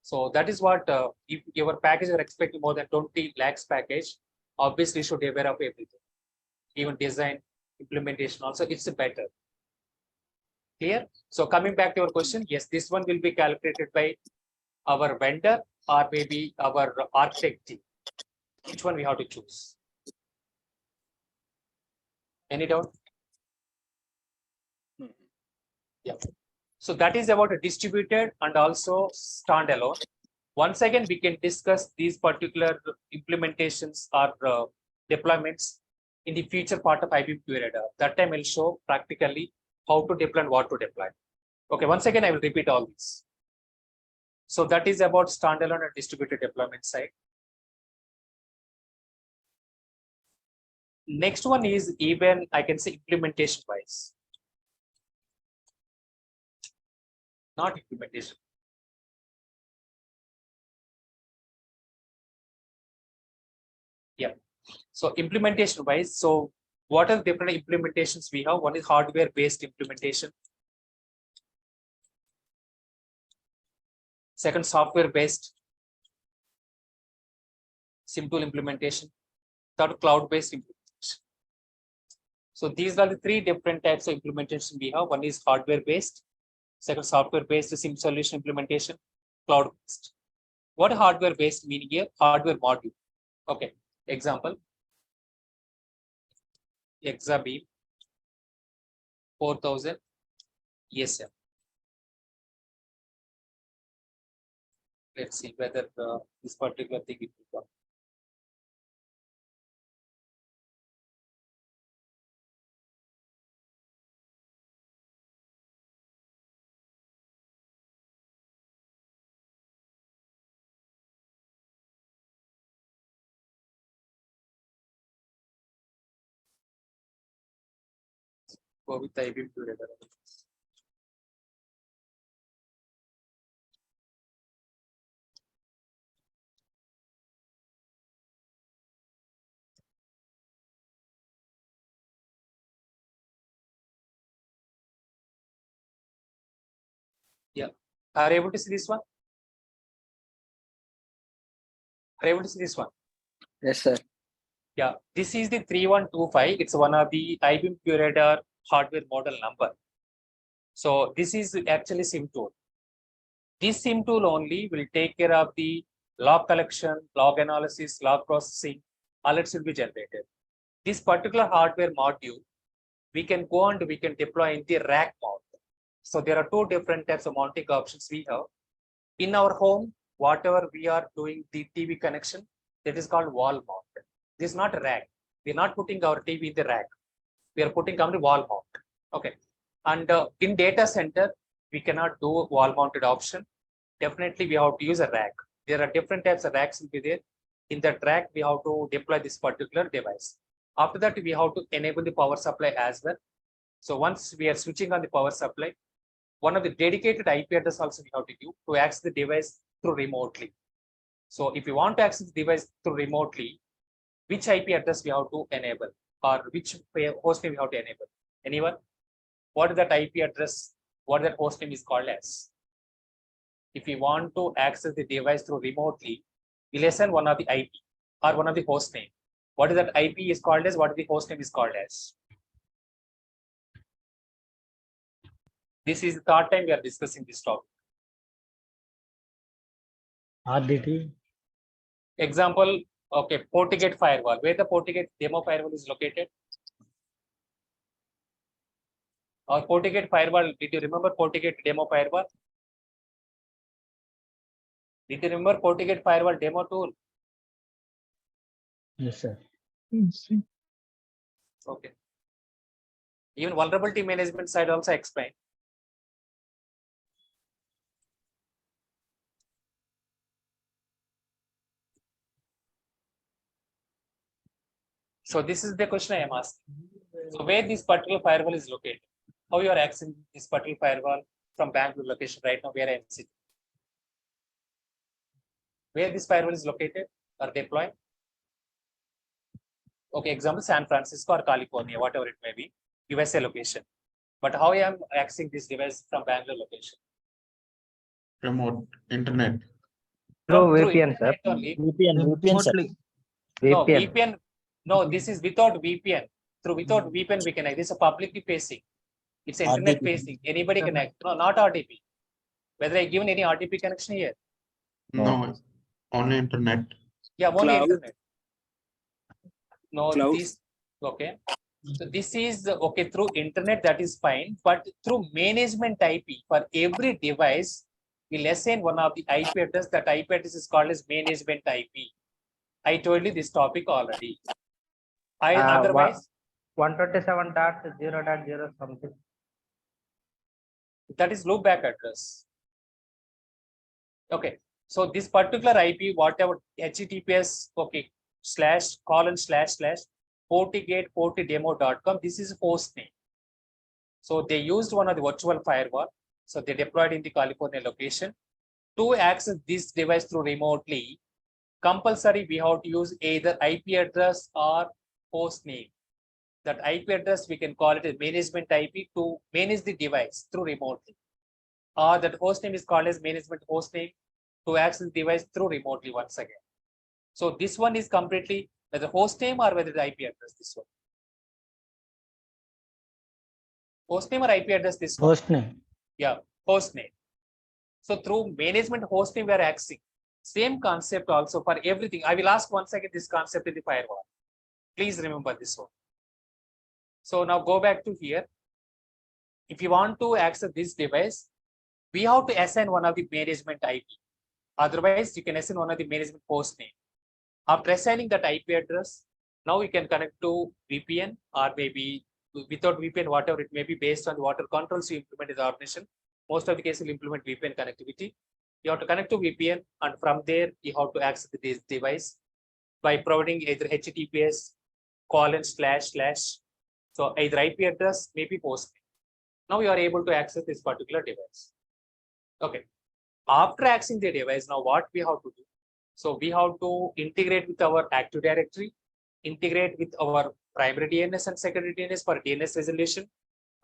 So that is what if your package are expecting more than 20 lakhs package, obviously you should be aware of everything. Even design, implementation also, it's better. Clear? So coming back to your question, yes, this one will be calculated by our vendor or maybe our architect team. Which one we have to choose? Any doubt? Yeah. So that is about a distributed and also standalone. Once again, we can discuss these particular implementations or deployments in the future part of IBM QRadar. That time I'll show practically how to deploy and what to deploy. Okay, once again, I will repeat all this. So that is about standalone and distributed deployment side. Next one is even, I can say, implementation wise. Not implementation. Yeah. So implementation wise, so what are the different implementations we have? One is hardware based implementation. Second, software based. SIEM tool implementation. Third, cloud based implementation. So these are the three different types of implementation we have. One is hardware based. Second, software based SIEM solution implementation. Cloud based. What hardware based meaning here? Hardware module. Okay. Example. Exabeam 4000 ESM. Let's see whether this particular thing will work. Go with the IBM QRadar. Yeah. Are you able to see this one? Are you able to see this one? Yes, sir. Yeah, this is the 3125. It's one of the IBM QRadar hardware model number. So this is actually SIEM tool. This SIEM tool only will take care of the log collection, log analysis, log processing, alerts will be generated. This particular hardware module, we can go and we can deploy in the rack mount. So there are two different types of mounting options we have. In our home, whatever we are doing the TV connection, that is called wall mount. This is not a rack. We're not putting our TV in the rack. We are putting on the wall mount. Okay. And in data center, we cannot do wall mounted option. Definitely, we have to use a rack. There are different types of racks will be there. In that rack, we have to deploy this particular device. After that, we have to enable the power supply as well. So once we are switching on the power supply, one of the dedicated IP address also we have to give to access the device through remotely. So if you want to access the device through remotely, which IP address we have to enable, or which host name we have to enable? Anyone? What is that IP address? What that host name is called as? If we want to access the device through remotely, we'll assign one of the IP or one of the host name. What is that IP is called as? What the host name is called as? This is the third time we are discussing this topic. RDT. Example, okay, FortiGate firewall. Where the FortiGate demo firewall is located? Or FortiGate firewall, did you remember FortiGate demo firewall? Did you remember FortiGate firewall demo tool? Yes, sir. Okay. Even vulnerability management side also explain. So this is the question I am asking. So where this particular firewall is located? How you are accessing this particular firewall from Bangalore location right now? Where I am sitting? Where this firewall is located or deployed? Okay, example San Francisco or California, whatever it may be, USA location. But how I am accessing this device from Bangalore location? Remote internet. Through Through VPN, sir. internet only. VPN, sir. No, VPN. VPN. No, this is without VPN. Without VPN, we connect. This is a publicly facing. It's internet RDP. facing. Anybody connect. No, not RTP. Whether I given any RTP connection here? No, only internet. Yeah, only Cloud. internet. No, Cloud. this okay. So this is okay through internet, that is fine, but through management IP for every device, we'll assign one of the IP address. That IP address is called as management IP. I told you this topic already. Otherwise, 127.0.0 something. that is loopback address. Okay, so this particular IP, whatever HTTPS, okay, //FortiGate40demo.com, this is host name. So they used one of the virtual firewall. So they deployed in the California location to access this device through remotely. Compulsory, we have to use either IP address or host name. That IP address, we can call it a management IP to manage the device through remotely. Or that host name is called as management host name to access the device through remotely once again. So this one is completely whether host name or whether the IP address, this one. Host name or IP address, this one? Host name. Yeah, host name. So through management host name, we are accessing. Same concept also for everything. I will ask once again this concept in the firewall. Please remember this one. So now go back to here. If you want to access this device, we have to assign one of the management IP. Otherwise, you can assign one of the management host name. After assigning that IP address, now we can connect to VPN or maybe without VPN, whatever it may be, based on what controls you implement in the organization. Most of the cases will implement VPN connectivity. You have to connect to VPN, and from there you have to access this device by providing either HTTPS : // so either IP address, maybe host name. Now you are able to access this particular device. Okay. After accessing the device, now what we have to do? So we have to integrate with our Active Directory, integrate with our primary DNS and secondary DNS for DNS resolution,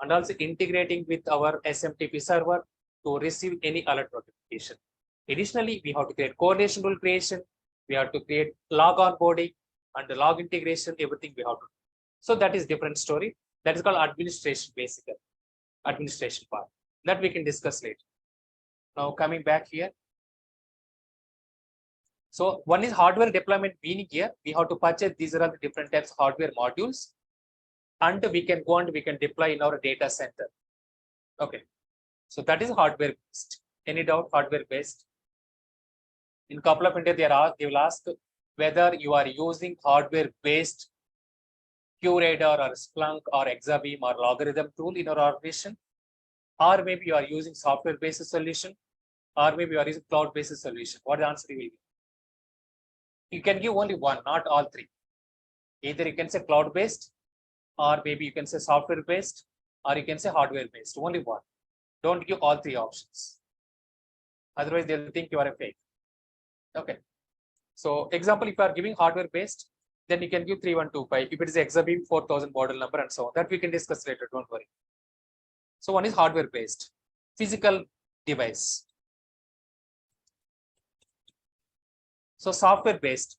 and also integrating with our SMTP server to receive any alert notification. Additionally, we have to create coordination rule creation. We have to create log onboarding and the log integration, everything we have to do. So that is different story. That is called administration, basically. Administration part. That we can discuss later. Now coming back here. So one is hardware deployment, meaning here we have to purchase, these are the different types of hardware modules, and we can go and we can deploy in our data center. Okay. So that is hardware based. Any doubt? Hardware based. In couple of India, they will ask whether you are using hardware based QRadar or Splunk or Exabeam or logarithm tool in your organization, or maybe you are using software based solution, or maybe you are using cloud based solution. What the answer will be? You can give only one, not all three. Either you can say cloud based, or maybe you can say software based, or you can say hardware based, only one. Don't give all three options. Otherwise, they'll think you are a fake. Okay. So example, if you are giving hardware based, then you can give 3125. If it is exabeam 4000 model number and so on, that we can discuss later. Don't worry. So one is hardware based, physical device. So software based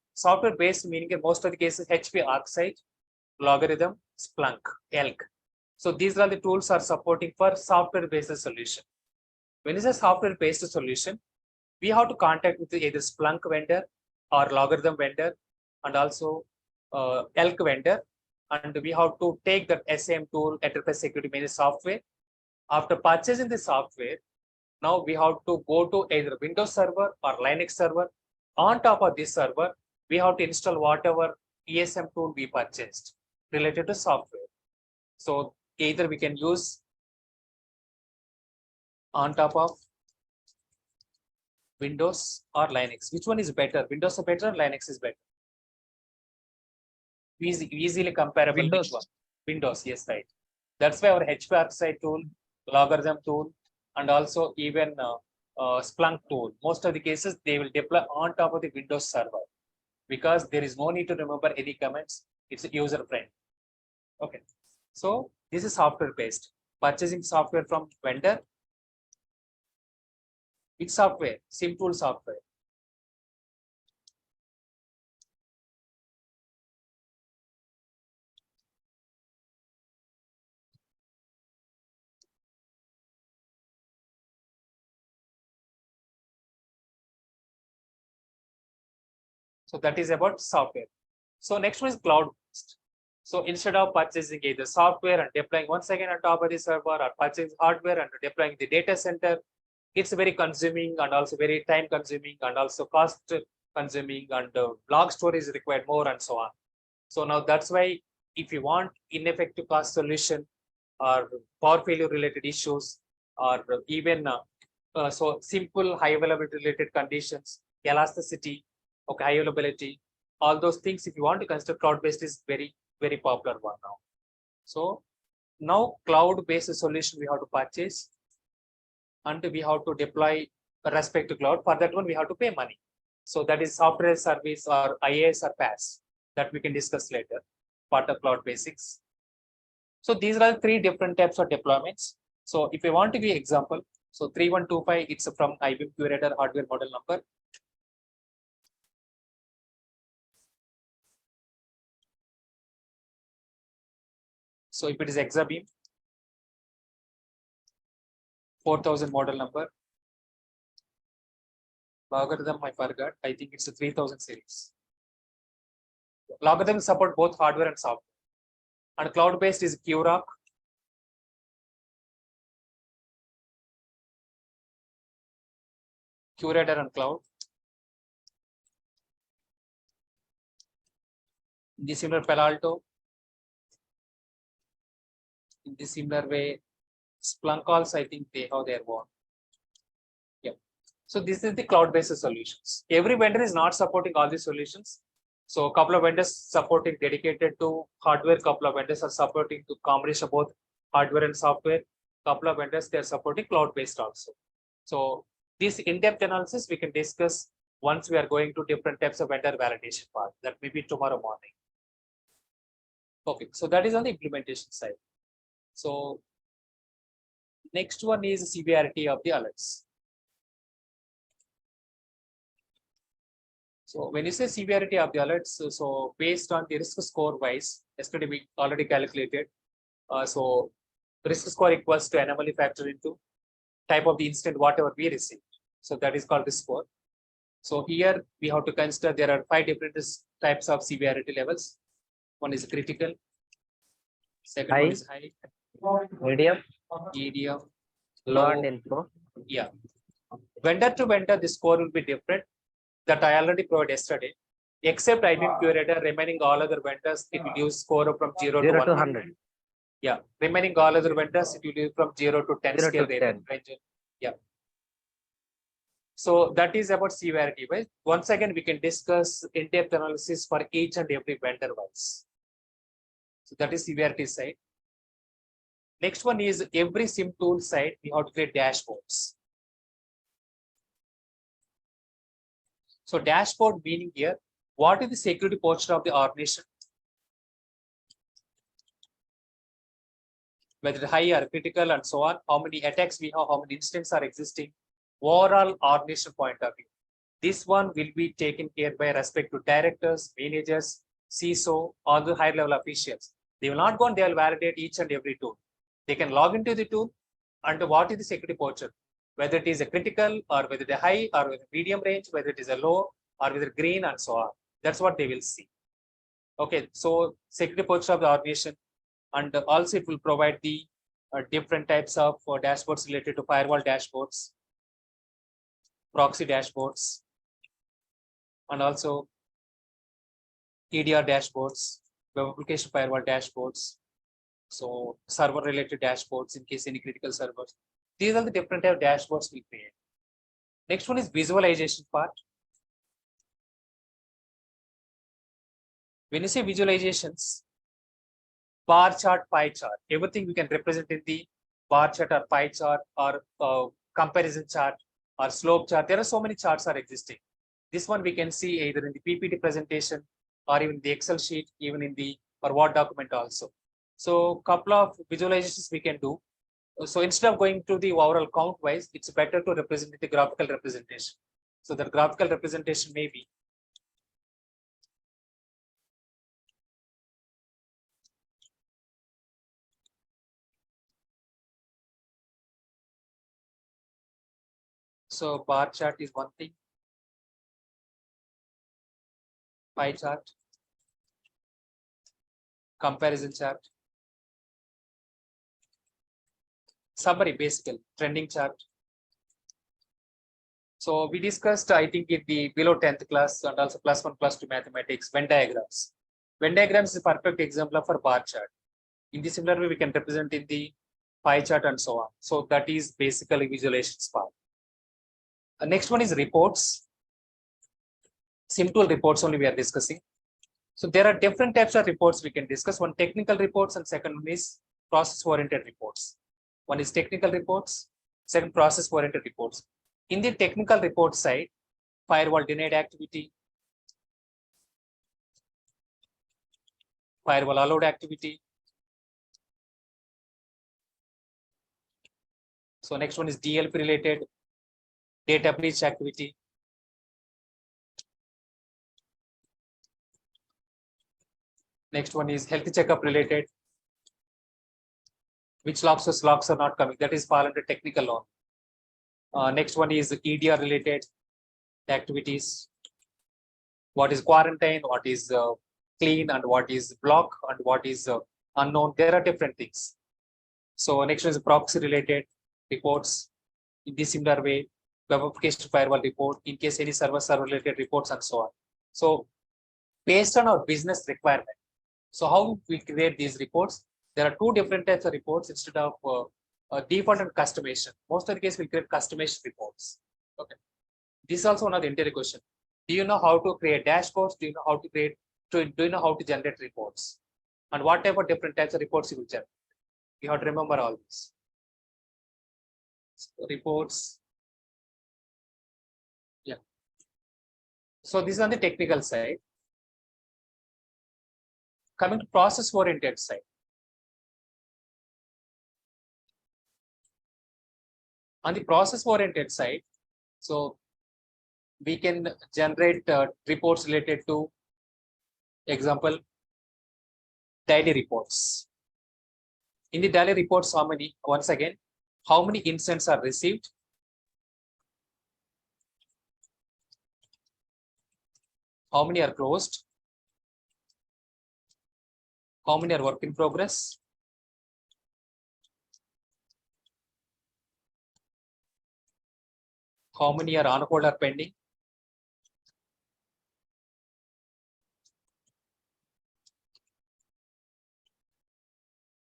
meaning in most of the cases HP ArcSight, Logarithm, Splunk, ELK. So these are the tools are supporting for software based solution. When it's a software based solution, we have to contact with either Splunk vendor or Logarithm vendor and also ELK vendor, and we have to take that SIEM tool, enterprise security management software. After purchasing the software, now we have to go to either Windows server or Linux server. On top of this server, we have to install whatever ESM tool we purchased related to software. So either we can use on top of Windows or Linux. Which one is better? Windows is better, Linux is better. Easily comparable. Windows. Which one? Windows, yes, right. That's why our HP ArcSight tool, Logarithm tool, and also even Splunk tool. Most of the cases they will deploy on top of the Windows server because there is no need to remember any commands. It's user friendly. Okay. So this is software based. Purchasing software from vendor. Which software? SIEM tool software. So that is about software. So next one is cloud based. So instead of purchasing either software and deploying once again on top of the server or purchasing hardware and deploying the data center, it's very consuming and also very time consuming and also cost consuming, and log storage is required more and so on. So now that's why if you want ineffective cost solution or power failure related issues or even so simple high availability related conditions, elasticity, okay, high availability, all those things, if you want to consider cloud based is very popular one now. So now cloud based solution we have to purchase and we have to deploy respect to cloud. For that one we have to pay money. So that is software service or IaaS or PaaS that we can discuss later, part of cloud basics. So these are three different types of deployments. So if you want to give example, so 3125, it's from IBM Curator hardware model number. So if it is exabeam, 4000 model number. Logarithm, I forgot. I think it's a 3000 series. Logarithm support both hardware and software. And cloud based is QRoC. Curator and cloud. In the similar Palo Alto. In the similar way, Splunk also, I think they have their own. Yeah. So this is the cloud-based solutions. Every vendor is not supporting all these solutions. So a couple of vendors supporting dedicated to hardware, couple of vendors are supporting to combination both hardware and software. Couple of vendors they are supporting cloud-based also. So this in-depth analysis we can discuss once we are going to different types of vendor validation part. That may be tomorrow morning. Okay, so that is on the implementation side. So next one is severity of the alerts. So when you say severity of the alerts, so based on the risk score wise, yesterday we already calculated. So risk score equals to anomaly factor into type of the incident, whatever we receive. So that is called risk score. So here we have to consider there are 5 different types of severity levels. One is critical. Second High. one is high. Medium, Low low and info. Yeah. Vendor to vendor, the score will be different. That I already provided yesterday. Except IBM Curator, remaining all other vendors, it will use score from 0 to 0 to 100. 100. Yeah. Remaining all other vendors, it will use from 0 to 10 0 scale to range. 10. Yeah. So that is about severity. Right? Once again, we can discuss in-depth analysis for each and every vendor wise. So that is severity side. Next one is every SIEM tool side, we have to create dashboards. So dashboard meaning here, what is the security posture of the organization? Whether it's high or critical and so on, how many attacks we have, how many incidents are existing, overall organization point of view. This one will be taken care by respect to directors, managers, CISO, all the high level officials. They will not go and they will validate each and every tool. They can log into the tool and what is the security posture, whether it is a critical or whether it is a high or whether medium range, whether it is a low or whether green and so on. That's what they will see. Okay, so security posture of the organization, and also it will provide the different types of dashboards related to firewall dashboards, proxy dashboards, and also EDR dashboards, web application firewall dashboards, so server related dashboards in case any critical servers. These are the different type of dashboards we create. Next one is visualization part. When you say visualizations, bar chart, pie chart, everything we can represent in the bar chart or pie chart or comparison chart or slope chart. There are so many charts are existing. This one we can see either in the PPT presentation or even the Excel sheet, even in the or Word document also. So couple of visualizations we can do. So instead of going to the overall count wise, it's better to represent the graphical representation. So the graphical representation may be so bar chart is one thing, pie chart, comparison chart, summary basically, trending chart. So we discussed, I think, in the below 10th class and also +1, +2 mathematics, Venn diagrams. Venn diagrams is a perfect example of a bar chart. In the similar way, we can represent in the pie chart and so on. So that is basically visualizations part. Next one is reports. SIEM reports only we are discussing. So there are different types of reports we can discuss. One technical reports and second one is process-oriented reports. One is technical reports, second process-oriented reports. In the technical report side, firewall denied activity, firewall allowed activity. So next one is DLP related, data breach activity. Next one is health checkup related. Which logs are not coming, that is fall under technical law. Next one is EDR related activities. What is quarantine, what is clean, and what is block, and what is unknown. There are different things. So next one is proxy related reports. In this similar way, web application firewall report, in case any server related reports and so on. So based on our business requirement, so how we create these reports? There are two different types of reports instead of default and customization. Most of the case we create customization reports. Okay. This is also one of the interior question. Do you know how to create dashboards? Do you know how to create? Do you know how to generate reports? And whatever different types of reports you will generate. You have to remember all this. So reports. Yeah. So this is on the technical side. Coming to process-oriented side. On the process-oriented side, so we can generate reports related to, example, daily reports. In the daily reports, how many, once again, how many incidents are received, how many are closed, how many are work in progress, how many are on hold or pending,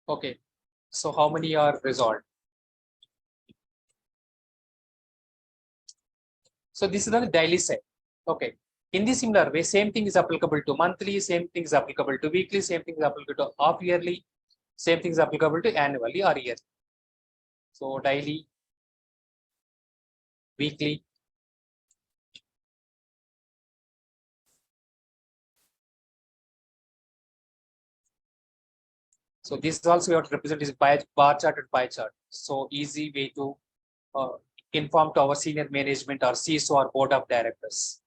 okay, so how many are resolved. So this is on the daily side. Okay. In this similar way, same thing is applicable to monthly, same thing is applicable to weekly, same thing is applicable to half yearly, Same thing is applicable to annually or yearly. So daily, weekly, so this is also we have to represent is by bar chart and pie chart. So easy way to inform to our senior management or CISO or board of directors.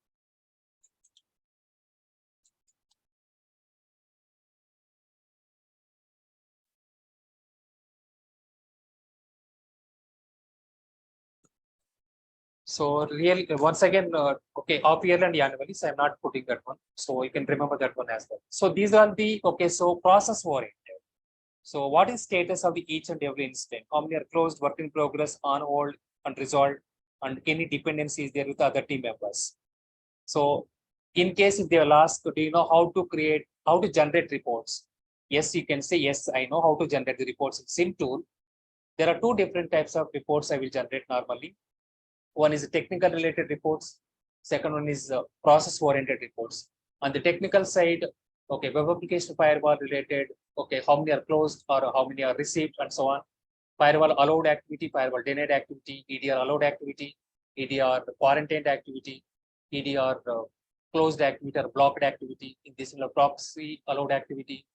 So really, once again, okay, off yearly and annually, so I'm not putting that one. So you can remember that one as well. So these are the, okay, so process oriented. So what is status of the each and every incident? How many are closed, work in progress, on hold, unresolved, and any dependencies there with other team members? So in case if they will ask, do you know how to create, how to generate reports? Yes, you can say, yes, I know how to generate the reports in SIEM tool. There are two different types of reports I will generate normally. One is technical related reports. Second one is process oriented reports. On the technical side, okay, web application firewall related, okay, how many are closed or how many are received and so on. Firewall allowed activity, firewall denied activity, EDR allowed activity, EDR quarantined activity, EDR closed activity or blocked activity. In this proxy allowed activity,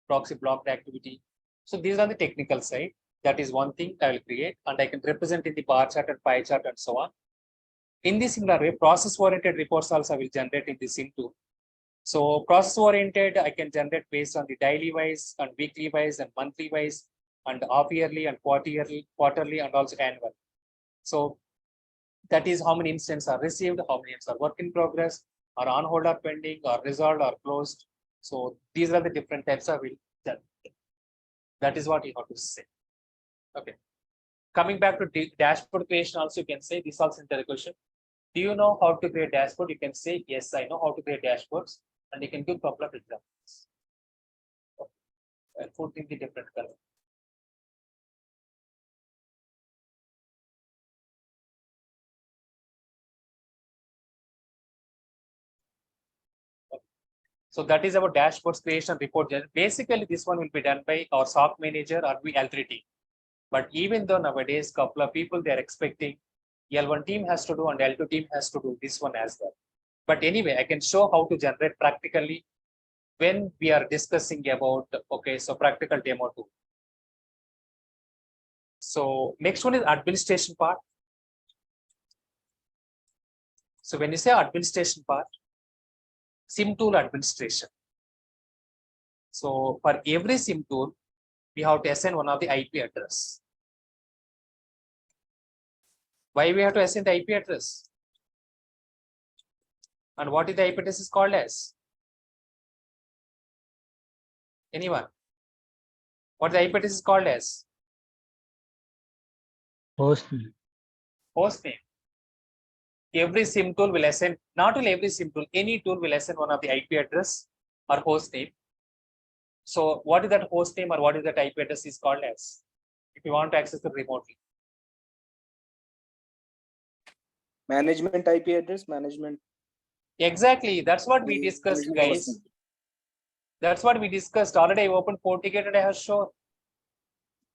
proxy blocked activity. So these are the technical side. That is one thing I will create, and I can represent in the bar chart and pie chart and so on. In this similar way, process-oriented reports also I will generate in the SIEM tool. So process-oriented, I can generate based on the daily wise and weekly wise and monthly wise and half-yearly and quarterly and also annual. So that is how many instances are received, how many are work in progress, or on hold or pending, or resolved or closed. So these are the different types I will generate. That is what you have to say. Okay. Coming back to dashboard creation, also you can say this also in the question. Do you know how to create dashboard? You can say, yes, I know how to create dashboards, and you can give a couple of examples. Okay. I'll put in the different color. Okay. So that is our dashboards creation report. Basically, this one will be done by our SOC manager or L3 team. But even though nowadays, couple of people they are expecting L1 team has to do and L2 team has to do this one as well. But anyway, I can show how to generate practically when we are discussing about, okay, so practical demo too. So next one is administration part. So when you say administration part, SIEM tool administration. So for every SIEM tool, we have to assign one of the IP address. Why we have to assign the IP address? And what is the IP address is called as? Anyone? What the IP address is called as? Host name. Host name. Every SIEM tool will assign, not only every SIEM tool, any tool will assign one of the IP address or host name. So what is that host name or what is that IP address is called as? If you want to access it remotely. Management IP address, management. Exactly. That's what we discussed, guys. That's what we discussed. Already I opened FortiGate and I have shown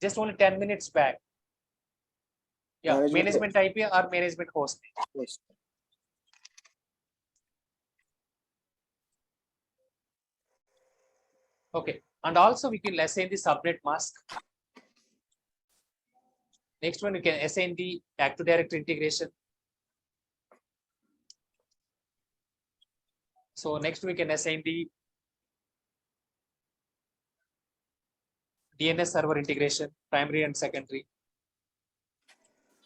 just only 10 minutes back. Yeah, management IP or management host name. Yes. Okay. And also we can assign the subnet mask. Next one, we can assign the Active Directory integration. So next we can assign the DNS server integration, primary and secondary.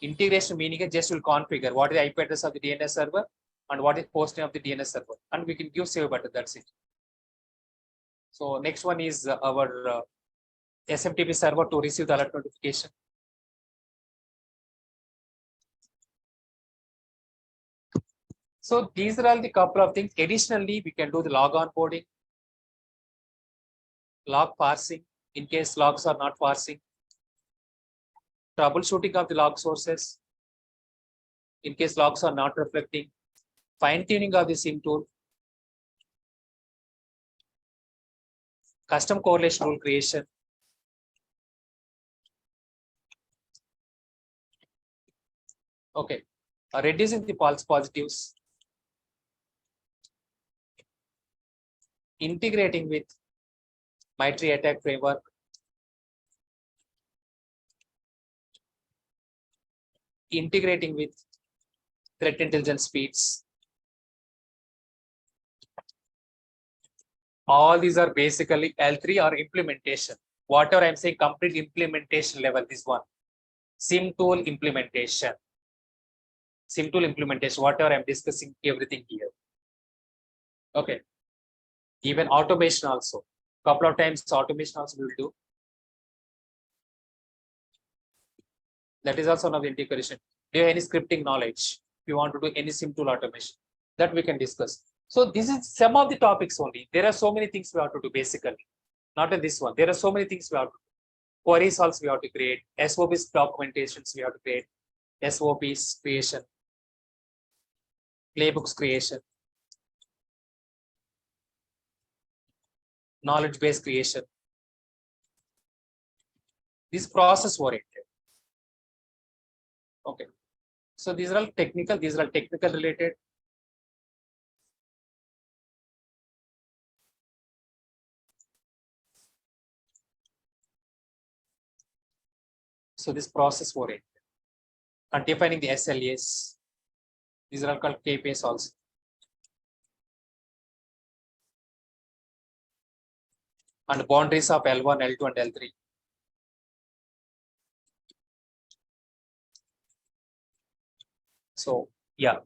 Integration meaning just will configure what is the IP address of the DNS server and what is host name of the DNS server, and we can give save button. That's it. So next one is our SMTP server to receive the alert notification. So these are all the couple of things. Additionally, we can do the log onboarding, log parsing in case logs are not parsing, troubleshooting of the log sources in case logs are not reflecting, fine tuning of the SIEM tool, custom correlation rule creation, Okay, reducing the false positives, integrating with MITRE attack framework, integrating with threat intelligence speeds. All these are basically L3 or implementation. Whatever I'm saying, complete implementation level, this one. SIEM tool implementation. SIEM tool implementation, whatever I'm discussing, everything here. Okay. Even automation also. Couple of times automation also we will do. That is also another integration. Do you have any scripting knowledge? If you want to do any SIEM tool automation, that we can discuss. So this is some of the topics only. There are so many things we have to do basically. Not in this one. There are so many things we have to do. Queries also we have to create. SOPs documentations we have to create. SOPs creation. Playbooks creation. Knowledge base creation. This process oriented. Okay. So these are all technical related. So this process oriented. And defining the SLAs. These are all called KPIs also. And boundaries of L1, L2, and L3. So yeah.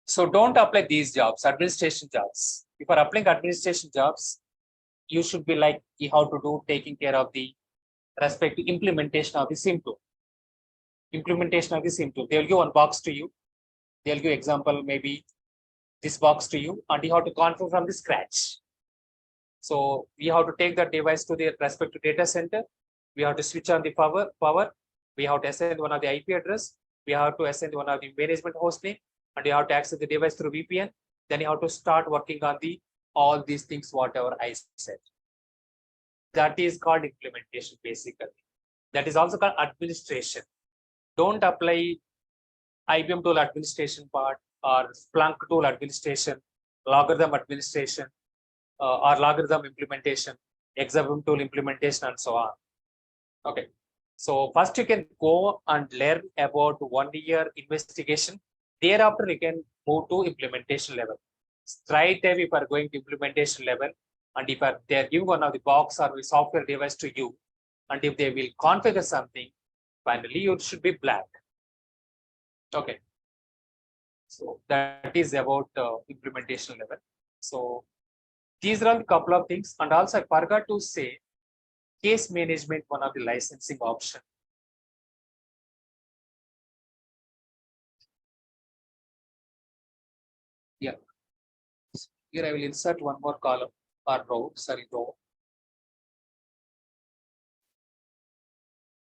So don't apply these jobs, administration jobs. If you are applying administration jobs, you should be like how to do taking care of the respective implementation of the SIEM tool. Implementation of the SIEM tool. They will give one box to you. They'll give example, maybe this box to you, and you have to configure from the scratch. So we have to take that device to the respective data center. We have to switch on the power. We have to assign one of the IP address. We have to assign one of the management host name, and you have to access the device through VPN. Then you have to start working on the all these things, whatever I said. That is called implementation, basically. That is also called administration. Don't apply IBM tool administration part or Splunk tool administration, logarithm administration, or logarithm implementation, exam tool implementation, and so on. Okay. So first you can go and learn about 1 year investigation. Thereafter you can move to implementation level. Straight away if you are going to implementation level, and if they are giving one of the box or the software device to you, and if they will configure something, finally you should be black. Okay. So that is about implementation level. So these are a couple of things, and also I forgot to say case management, one of the licensing option. Yeah. Here I will insert one more column or row.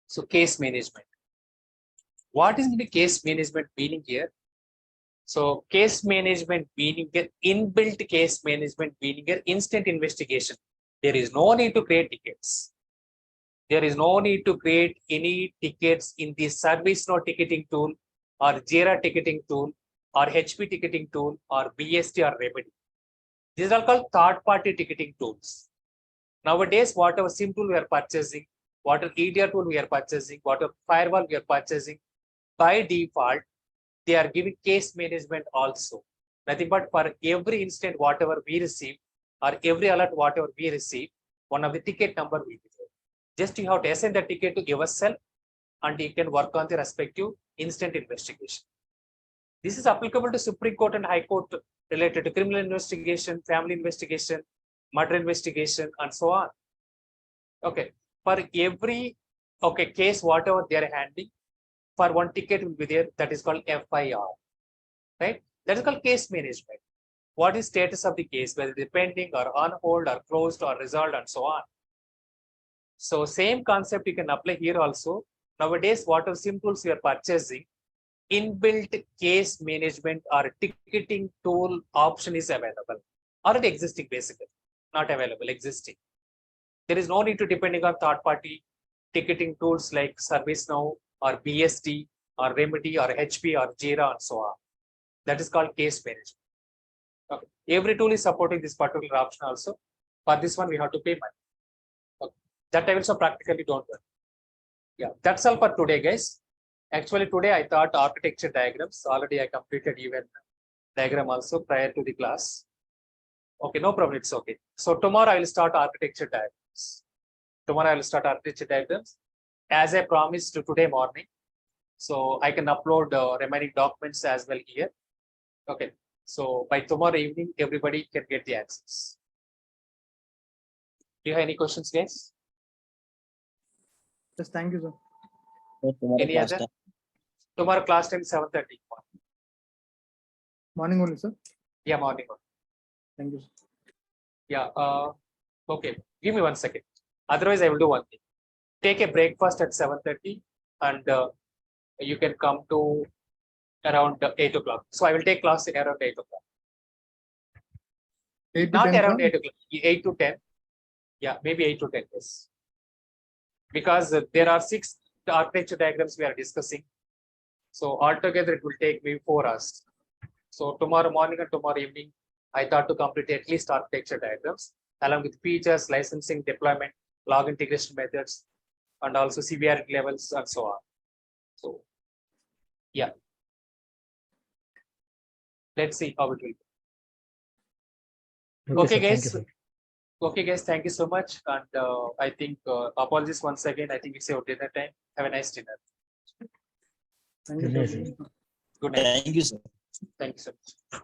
So case management. What is the case management meaning here? So case management meaning here, inbuilt case management meaning here, instant investigation. There is no need to create tickets. There is no need to create any tickets in the ServiceNow ticketing tool or Jira ticketing tool or HP ticketing tool or BST or Remedy. These are called third-party ticketing tools. Nowadays, whatever SIEM tool we are purchasing, whatever EDR tool we are purchasing, whatever firewall we are purchasing, by default, they are giving case management also. Nothing but for every instant, whatever we receive, or every alert, whatever we receive, one of the ticket number will be there. Just you have to assign the ticket to yourself, and you can work on the respective instant investigation. This is applicable to Supreme Court and High Court related to criminal investigation, family investigation, murder investigation, and so on. Okay, for every case, whatever they are handling, for one ticket will be there, that is called FIR, right? That is called case management. What is status of the case, whether it is pending or on hold or closed or resolved, and so on. So same concept you can apply here also. Nowadays, whatever SIEM tools you are purchasing, inbuilt case management or ticketing tool option is available. Already existing, basically. Not available, existing. There is no need to depending on third-party ticketing tools like ServiceNow or BST or Remedy or HP or Jira and so on. That is called case management. Okay. Every tool is supporting this particular option also. For this one, we have to pay money. Okay. That I also practically don't worry. Yeah, that's all for today, guys. Actually, today I thought architecture diagrams. Already I completed even diagram also prior to the class. Okay, no problem. It's okay. So tomorrow I will start architecture diagrams. Tomorrow I will start architecture diagrams as I promised to today morning. So I can upload remaining documents as well here. Okay. So by tomorrow evening, everybody can get the access. Do you have any questions, guys? Yes, thank you, sir. Any other? Tomorrow class time 7:30. Morning only, sir. Yeah, morning. Thank you, sir. Yeah. Okay. Give me 1 second. Otherwise, I will do one thing. Take a breakfast at 7:30, and you can come to around 8 o'clock. So I will take class around 8 o'clock. 8 to Not 10, around sir? 8 o'clock. 8 to 10. Yeah, maybe 8 to 10. Yes. Because there are 6 architecture diagrams we are discussing. So altogether, it will take maybe 4 hours. So tomorrow morning and tomorrow evening, I thought to complete at least architecture diagrams along with features, licensing, deployment, log integration methods, and also severity levels and so on. So, yeah. Let's see how it will be. Okay, sir, thank you, guys. sir. Okay, guys. Thank you so much. And I think apologies once again. I think it's your dinner time. Have a nice dinner. Thank you, Good night, sir. sir. Good night. Thank you, sir. Thank you so much.